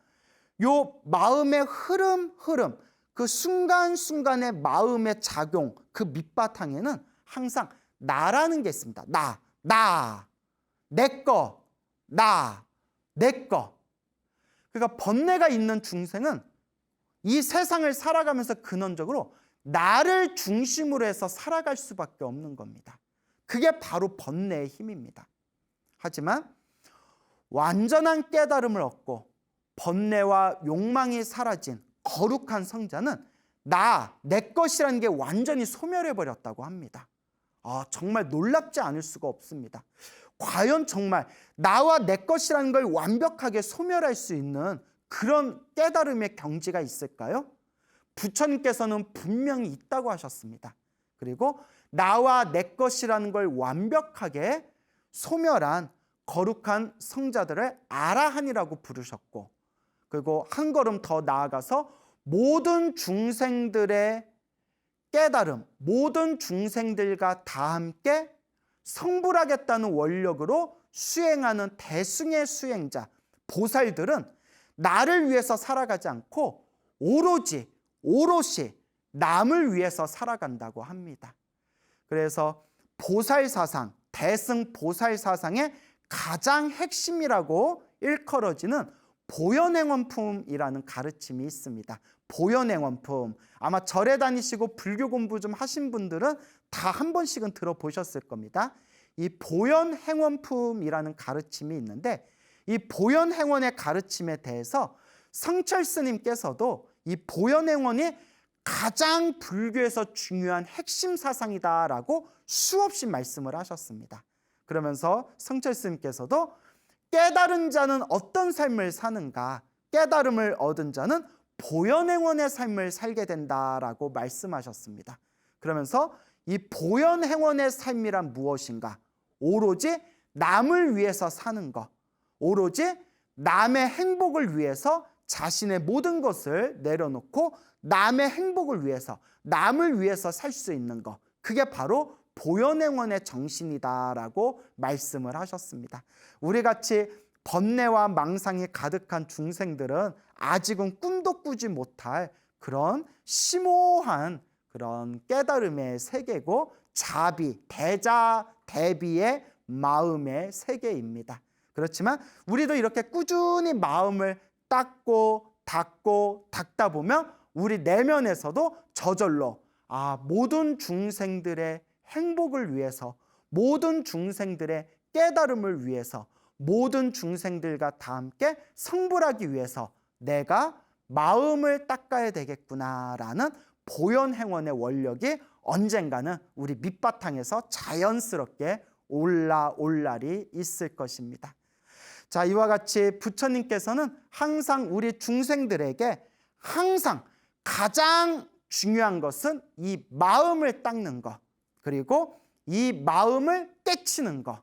요 마음의 흐름 그 순간순간의 마음의 작용 그 밑바탕에는 항상 나라는 게 있습니다. 나, 내 거, 내 거. 그러니까 번뇌가 있는 중생은 이 세상을 살아가면서 근원적으로 나를 중심으로 해서 살아갈 수밖에 없는 겁니다. 그게 바로 번뇌의 힘입니다. 하지만 완전한 깨달음을 얻고 번뇌와 욕망이 사라진 거룩한 성자는 내 것이라는 게 완전히 소멸해 버렸다고 합니다. 정말 놀랍지 않을 수가 없습니다. 과연 정말 나와 내 것이라는 걸 완벽하게 소멸할 수 있는 그런 깨달음의 경지가 있을까요? 부처님께서는 분명히 있다고 하셨습니다. 그리고 나와 내 것이라는 걸 완벽하게 소멸한 거룩한 성자들을 아라한이라고 부르셨고, 그리고 한 걸음 더 나아가서 모든 중생들의 깨달음, 모든 중생들과 다 함께 성불하겠다는 원력으로 수행하는 대승의 수행자, 보살들은 나를 위해서 살아가지 않고 오롯이 남을 위해서 살아간다고 합니다. 그래서 보살사상, 대승 보살사상의 가장 핵심이라고 일컬어지는 보현행원품이라는 가르침이 있습니다. 보현행원품, 아마 절에 다니시고 불교 공부 좀 하신 분들은 다 한 번씩은 들어보셨을 겁니다. 이 보현행원품이라는 가르침이 있는데, 이 보현행원의 가르침에 대해서 성철 스님께서도 이 보현행원이 가장 불교에서 중요한 핵심 사상이다라고 수없이 말씀을 하셨습니다. 그러면서 성철 스님께서도 깨달은 자는 어떤 삶을 사는가, 깨달음을 얻은 자는 보현행원의 삶을 살게 된다라고 말씀하셨습니다. 그러면서 이 보현행원의 삶이란 무엇인가? 오로지 남을 위해서 사는 것, 오로지 남의 행복을 위해서 자신의 모든 것을 내려놓고 남의 행복을 위해서, 남을 위해서 살 수 있는 것, 그게 바로 보현행원의 정신이다라고 말씀을 하셨습니다. 우리같이 번뇌와 망상이 가득한 중생들은 아직은 꿈도 꾸지 못할 그런 심오한 그런 깨달음의 세계고, 자비, 대자 대비의 마음의 세계입니다. 그렇지만 우리도 이렇게 꾸준히 마음을 닦고 닦다 보면 우리 내면에서도 저절로 모든 중생들의 행복을 위해서, 모든 중생들의 깨달음을 위해서, 모든 중생들과 다 함께 성불하기 위해서 내가 마음을 닦아야 되겠구나라는 보현행원의 원력이 언젠가는 우리 밑바탕에서 자연스럽게 올라올 날이 있을 것입니다. 자, 이와 같이 부처님께서는 항상 우리 중생들에게 항상 가장 중요한 것은 이 마음을 닦는 것, 그리고 이 마음을 깨치는 것,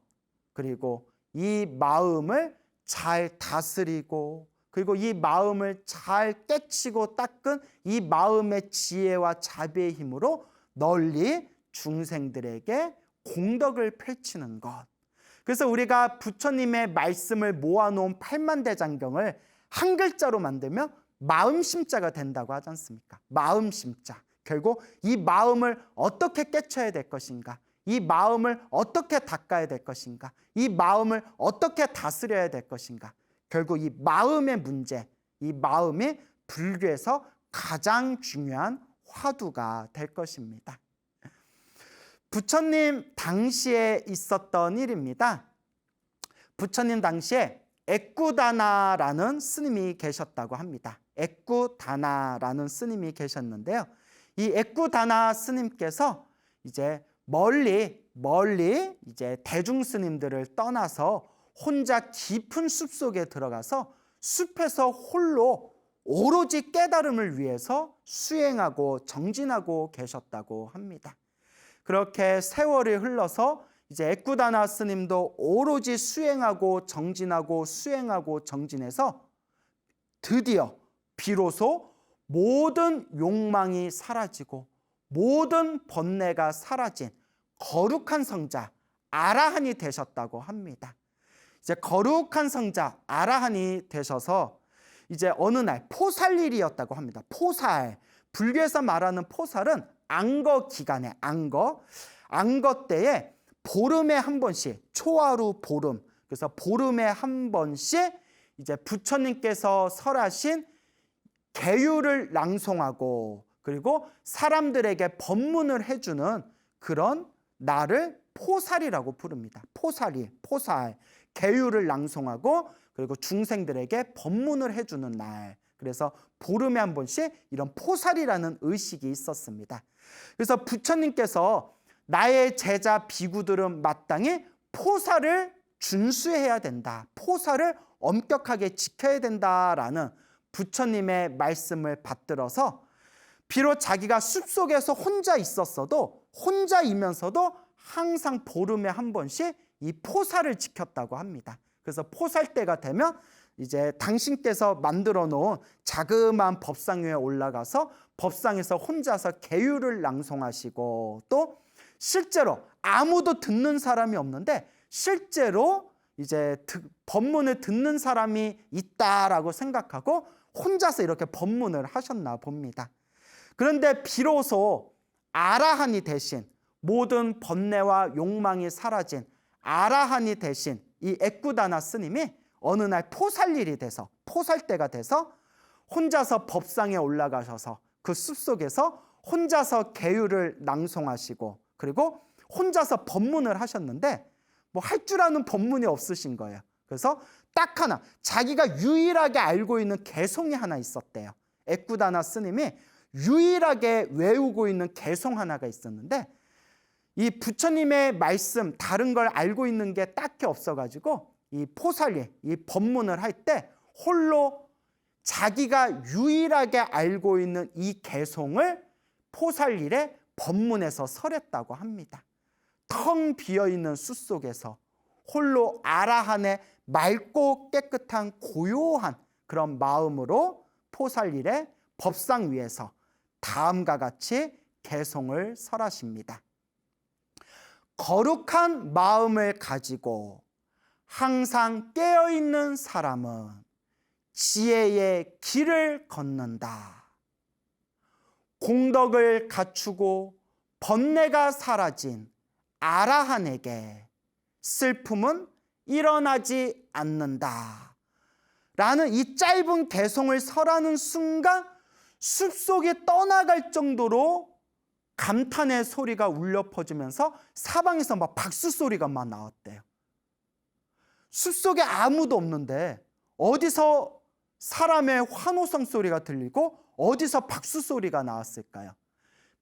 그리고 이 마음을 잘 다스리고, 그리고 이 마음을 잘 깨치고 닦은 이 마음의 지혜와 자비의 힘으로 널리 중생들에게 공덕을 펼치는 것. 그래서 우리가 부처님의 말씀을 모아놓은 팔만대장경을 한 글자로 만들면 마음심자가 된다고 하지 않습니까? 마음심자. 결국 이 마음을 어떻게 깨쳐야 될 것인가? 이 마음을 어떻게 닦아야 될 것인가? 이 마음을 어떻게 다스려야 될 것인가? 결국 이 마음의 문제, 이 마음이 불교에서 가장 중요한 화두가 될 것입니다. 부처님 당시에 있었던 일입니다. 부처님 당시에 액구다나라는 스님이 계셨다고 합니다. 액구다나라는 스님이 계셨는데요. 이 액구다나 스님께서 이제 멀리 이제 대중 스님들을 떠나서 혼자 깊은 숲속에 들어가서 숲에서 홀로 오로지 깨달음을 위해서 수행하고 정진하고 계셨다고 합니다. 그렇게 세월이 흘러서 이제 액구다나 스님도 오로지 수행하고 정진하고 수행하고 정진해서 드디어 비로소 모든 욕망이 사라지고 모든 번뇌가 사라진 거룩한 성자 아라한이 되셨다고 합니다. 이제 거룩한 성자 아라한이 되셔서 이제 어느 날 포살일이었다고 합니다. 포살, 불교에서 말하는 포살은 안거 기간에 안거 때에 보름에 한 번씩, 초하루 보름, 그래서 보름에 한 번씩 이제 부처님께서 설하신 계율을 낭송하고, 그리고 사람들에게 법문을 해주는 그런 날을 포살이라고 부릅니다. 포살, 계율을 낭송하고, 그리고 중생들에게 법문을 해주는 날, 그래서 보름에 한 번씩 이런 포살이라는 의식이 있었습니다. 그래서 부처님께서 나의 제자 비구들은 마땅히 포살을 준수해야 된다. 포살을 엄격하게 지켜야 된다라는 부처님의 말씀을 받들어서 비록 자기가 숲속에서 혼자 있었어도 혼자이면서도 항상 보름에 한 번씩 이 포살을 지켰다고 합니다. 그래서 포살 때가 되면 이제 당신께서 만들어 놓은 자그마한 법상 위에 올라가서 법상에서 혼자서 계율을 낭송하시고 또 실제로 아무도 듣는 사람이 없는데 실제로 이제 법문을 듣는 사람이 있다라고 생각하고 혼자서 이렇게 법문을 하셨나 봅니다. 그런데 비로소 아라한이 되신 모든 번뇌와 욕망이 사라진 아라한이 되신 이 애꾸다나 스님이 어느 날 포살일이 돼서 포살 때가 돼서 혼자서 법상에 올라가셔서 그 숲속에서 혼자서 계율을 낭송하시고 그리고 혼자서 법문을 하셨는데 뭐 할 줄 아는 법문이 없으신 거예요. 그래서 딱 하나 자기가 유일하게 알고 있는 개송이 하나 있었대요. 애꾸다나 스님이 유일하게 외우고 있는 개송 하나가 있었는데 이 부처님의 말씀 다른 걸 알고 있는 게 딱히 없어가지고 이 포살리 이 법문을 할 때 홀로 자기가 유일하게 알고 있는 이 개송을 포살일에 법문에서 설했다고 합니다. 텅 비어있는 숲속에서 홀로 아라한의 맑고 깨끗한 고요한 그런 마음으로 포살일에 법상 위에서 다음과 같이 개송을 설하십니다. 거룩한 마음을 가지고 항상 깨어있는 사람은 지혜의 길을 걷는다. 공덕을 갖추고 번뇌가 사라진 아라한에게 슬픔은 일어나지 않는다. 라는 이 짧은 개송을 설하는 순간 숲속에 떠나갈 정도로 감탄의 소리가 울려 퍼지면서 사방에서 막 박수 소리가 막 나왔대요. 숲속에 아무도 없는데 어디서 사람의 환호성 소리가 들리고 어디서 박수 소리가 나왔을까요?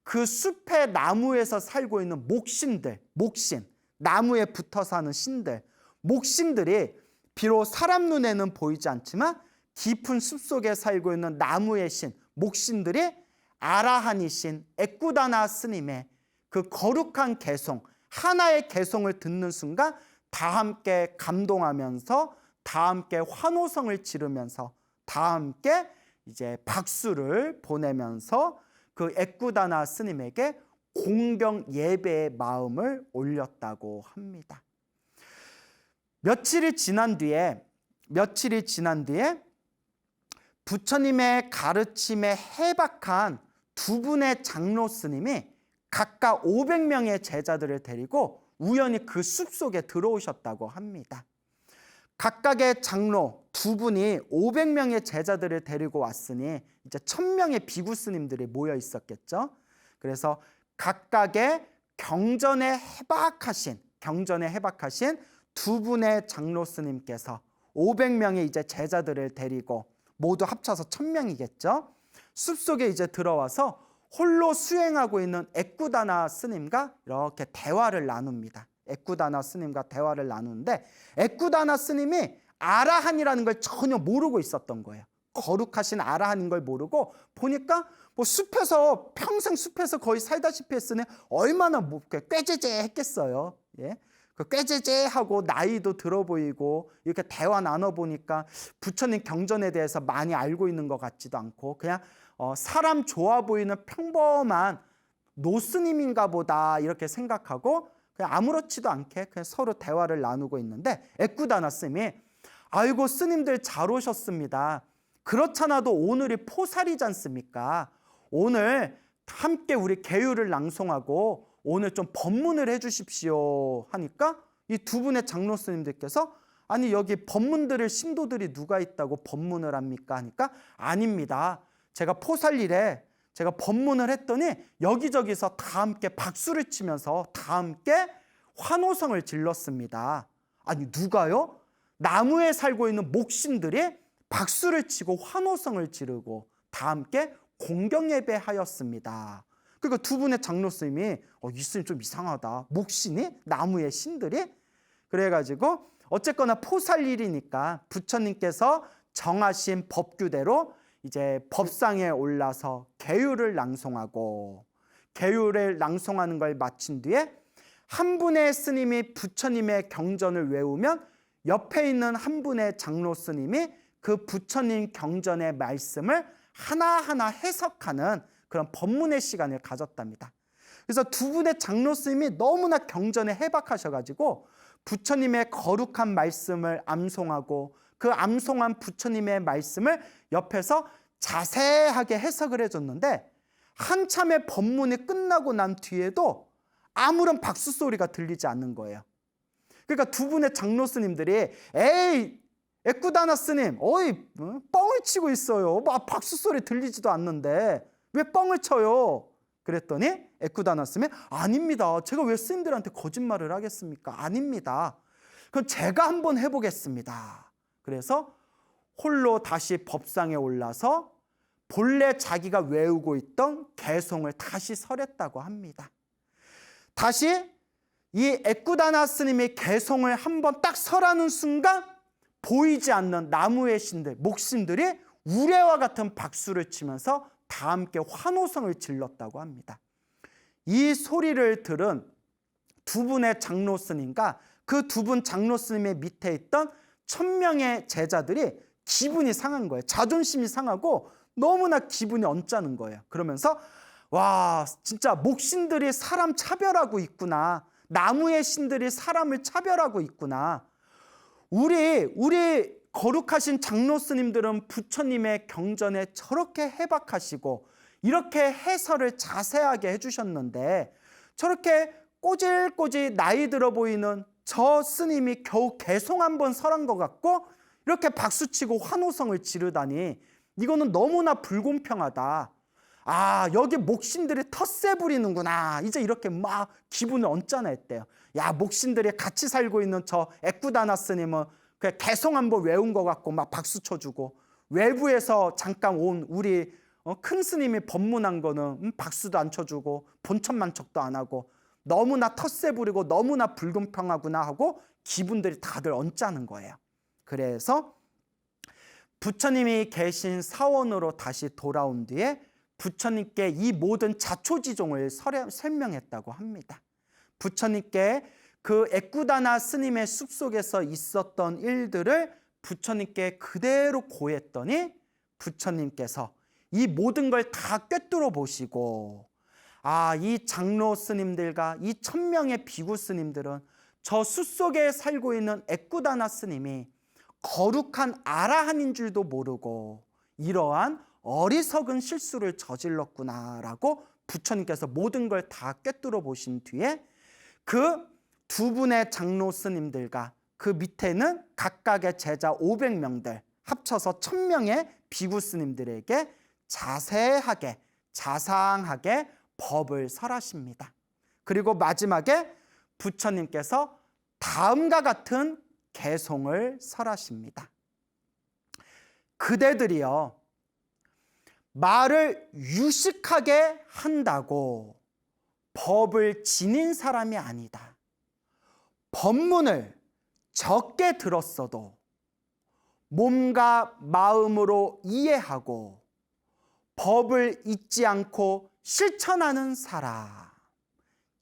그 숲의 나무에서 살고 있는 목신들, 목신, 나무에 붙어 사는 신들, 목신들이 비록 사람 눈에는 보이지 않지만 깊은 숲속에 살고 있는 나무의 신, 목신들이 아라한이신 애꾸다나 스님의 그 거룩한 개송, 하나의 개송을 듣는 순간 다 함께 감동하면서 다 함께 환호성을 지르면서 다 함께 이제 박수를 보내면서 그 애꾸다나 스님에게 공경 예배의 마음을 올렸다고 합니다. 며칠이 지난 뒤에 부처님의 가르침에 해박한 두 분의 장로 스님이 각각 500명의 제자들을 데리고 우연히 그 숲속에 들어오셨다고 합니다. 각각의 장로 두 분이 500명의 제자들을 데리고 왔으니 이제 1000명의 비구 스님들이 모여 있었겠죠. 그래서 각각의 경전에 해박하신 두 분의 장로 스님께서 500명의 이제 제자들을 데리고 모두 합쳐서 1000명이겠죠. 숲속에 이제 들어와서 홀로 수행하고 있는 애꾸다나 스님과 이렇게 대화를 나눕니다. 애꾸다나 스님과 대화를 나누는데 애꾸다나 스님이 아라한이라는 걸 전혀 모르고 있었던 거예요. 거룩하신 아라한인 걸 모르고 보니까 뭐 숲에서 평생 숲에서 거의 살다시피 했으니 얼마나 뭐 꾀죄죄 했겠어요. 예? 그 꾀죄죄하고 나이도 들어 보이고 이렇게 대화 나눠 보니까 부처님 경전에 대해서 많이 알고 있는 것 같지도 않고 그냥 사람 좋아 보이는 평범한 노스님인가 보다 이렇게 생각하고 그냥 아무렇지도 않게 그냥 서로 대화를 나누고 있는데 애꾸다나 스님이 아이고 스님들 잘 오셨습니다. 그렇잖아도 오늘이 포살이지 않습니까? 오늘 함께 우리 계율을 낭송하고 오늘 좀 법문을 해주십시오 하니까 이 두 분의 장로 스님들께서 아니 여기 법문 들을 신도들이 누가 있다고 법문을 합니까? 하니까 아닙니다. 제가 포살일에 제가 법문을 했더니 여기저기서 다 함께 박수를 치면서 다 함께 환호성을 질렀습니다. 아니 누가요? 나무에 살고 있는 목신들이 박수를 치고 환호성을 지르고 다 함께 공경 예배하였습니다. 그러니까 두 분의 장로 스님이 이 스님 좀 이상하다. 목신이? 나무의 신들이? 그래가지고 어쨌거나 포살일이니까 부처님께서 정하신 법규대로 이제 법상에 올라서 계율을 낭송하고, 계율을 낭송하는 걸 마친 뒤에 한 분의 스님이 부처님의 경전을 외우면 옆에 있는 한 분의 장로 스님이 그 부처님 경전의 말씀을 하나하나 해석하는 그런 법문의 시간을 가졌답니다. 그래서 두 분의 장로 스님이 너무나 경전에 해박하셔가지고 부처님의 거룩한 말씀을 암송하고 그 암송한 부처님의 말씀을 옆에서 자세하게 해석을 해줬는데, 한참의 법문이 끝나고 난 뒤에도 아무런 박수 소리가 들리지 않는 거예요. 그러니까 두 분의 장로 스님들이 에이 에꾸다나 스님, 뻥을 치고 있어요. 박수 소리 들리지도 않는데 왜 뻥을 쳐요? 그랬더니 에꾸다나 스님이 아닙니다. 제가 왜 스님들한테 거짓말을 하겠습니까? 아닙니다. 그럼 제가 한번 해보겠습니다. 그래서 홀로 다시 법상에 올라서 본래 자기가 외우고 있던 개송을 다시 설했다고 합니다. 다시 이 에꾸다나 스님이 개송을 한번 딱 설하는 순간 보이지 않는 나무의 신들, 목신들이 우레와 같은 박수를 치면서 다 함께 환호성을 질렀다고 합니다. 이 소리를 들은 두 분의 장로 스님과 그 두 분 장로 스님의 밑에 있던 1000명의 제자들이 기분이 상한 거예요. 자존심이 상하고 너무나 기분이 언짢은 거예요. 그러면서 와, 진짜 목신들이 사람 차별하고 있구나. 나무의 신들이 사람을 차별하고 있구나. 우리 거룩하신 장로 스님들은 부처님의 경전에 저렇게 해박하시고 이렇게 해설을 자세하게 해주셨는데 저렇게 꼬질꼬질 나이 들어 보이는 저 스님이 겨우 개송 한번 설한 것 같고 이렇게 박수치고 환호성을 지르다니 이거는 너무나 불공평하다. 아, 여기 목신들이 텃세 부리는구나. 이제 이렇게 막 기분을 언짢아했대요. 야, 목신들이 같이 살고 있는 저 에꾸다나 스님은 그냥 개송 한번 외운 것 같고 막 박수 쳐주고, 외부에서 잠깐 온 우리 큰 스님이 법문한 거는 박수도 안 쳐주고 본천만척도 안 하고 너무나 텃세 부리고 너무나 불공평하구나 하고 기분들이 다들 언짢은 거예요. 그래서 부처님이 계신 사원으로 다시 돌아온 뒤에 부처님께 이 모든 자초지종을 설명했다고 합니다. 부처님께 그 에꾸다나 스님의 숲속에서 있었던 일들을 부처님께 그대로 고했더니 부처님께서 이 모든 걸 다 꿰뚫어 보시고, 아, 이 장로 스님들과 이 1000명의 비구 스님들은 저 숲속에 살고 있는 에꾸다나 스님이 거룩한 아라한인 줄도 모르고 이러한 어리석은 실수를 저질렀구나라고 부처님께서 모든 걸 다 꿰뚫어 보신 뒤에 그 두 분의 장로 스님들과 그 밑에는 각각의 제자 500명들 합쳐서 1000명의 비구 스님들에게 자세하게 자상하게 법을 설하십니다. 그리고 마지막에 부처님께서 다음과 같은 개송을 설하십니다. 그대들이여, 말을 유식하게 한다고 법을 지닌 사람이 아니다. 법문을 적게 들었어도 몸과 마음으로 이해하고 법을 잊지 않고 실천하는 사람,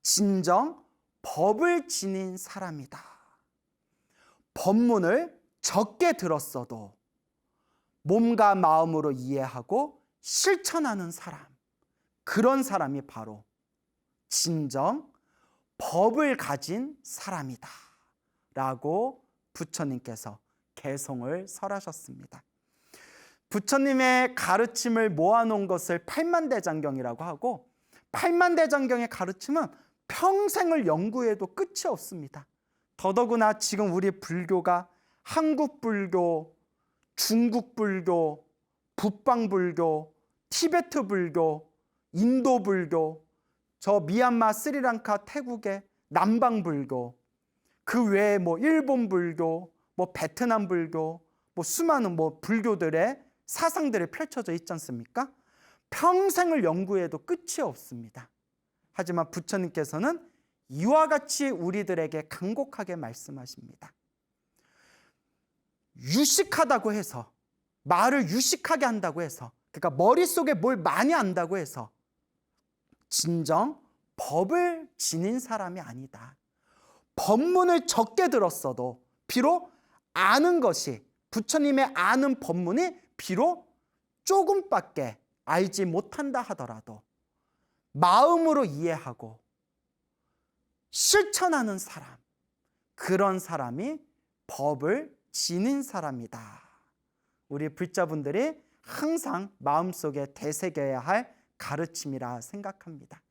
진정 법을 지닌 사람이다. 법문을 적게 들었어도 몸과 마음으로 이해하고 실천하는 사람, 그런 사람이 바로 진정 법을 가진 사람이다 라고 부처님께서 개송을 설하셨습니다. 부처님의 가르침을 모아놓은 것을 팔만대장경이라고 하고, 팔만대장경의 가르침은 평생을 연구해도 끝이 없습니다. 더더구나 지금 우리 불교가 한국 불교, 중국 불교, 북방 불교, 티베트 불교, 인도 불교, 저 미얀마, 스리랑카, 태국의 남방 불교, 그 외에 일본 불교, 베트남 불교, 수많은 불교들의 사상들이 펼쳐져 있지 않습니까? 평생을 연구해도 끝이 없습니다. 하지만 부처님께서는 이와 같이 우리들에게 간곡하게 말씀하십니다. 유식하다고 해서, 말을 유식하게 한다고 해서, 그러니까 머릿속에 뭘 많이 안다고 해서 진정 법을 지닌 사람이 아니다. 법문을 적게 들었어도 비록 아는 것이, 부처님의 아는 법문이 비록 조금밖에 알지 못한다 하더라도 마음으로 이해하고 실천하는 사람, 그런 사람이 법을 지닌 사람이다. 우리 불자분들이 항상 마음속에 되새겨야 할 가르침이라 생각합니다.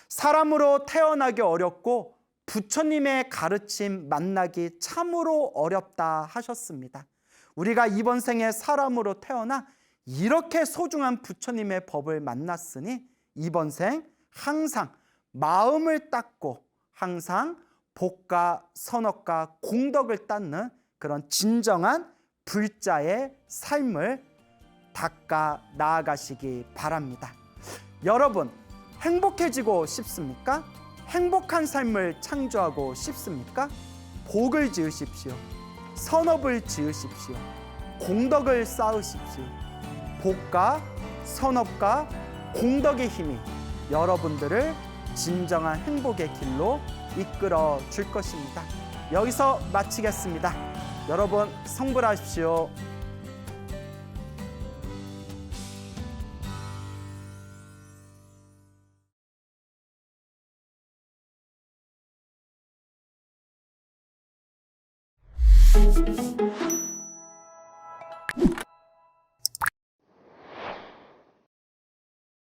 사람으로 태어나기 어렵고 부처님의 가르침 만나기 참으로 어렵다 하셨습니다. 우리가 이번 생에 사람으로 태어나 이렇게 소중한 부처님의 법을 만났으니 이번 생 항상 마음을 닦고 항상 복과 선업과 공덕을 닦는 그런 진정한 불자의 삶을 닦아 나아가시기 바랍니다. 여러분, 행복해지고 싶습니까? 행복한 삶을 창조하고 싶습니까? 복을 지으십시오. 선업을 지으십시오. 공덕을 쌓으십시오. 복과 선업과 공덕의 힘이 여러분들을 진정한 행복의 길로 이끌어 줄 것입니다. 여기서 마치겠습니다. 여러분 성불하십시오.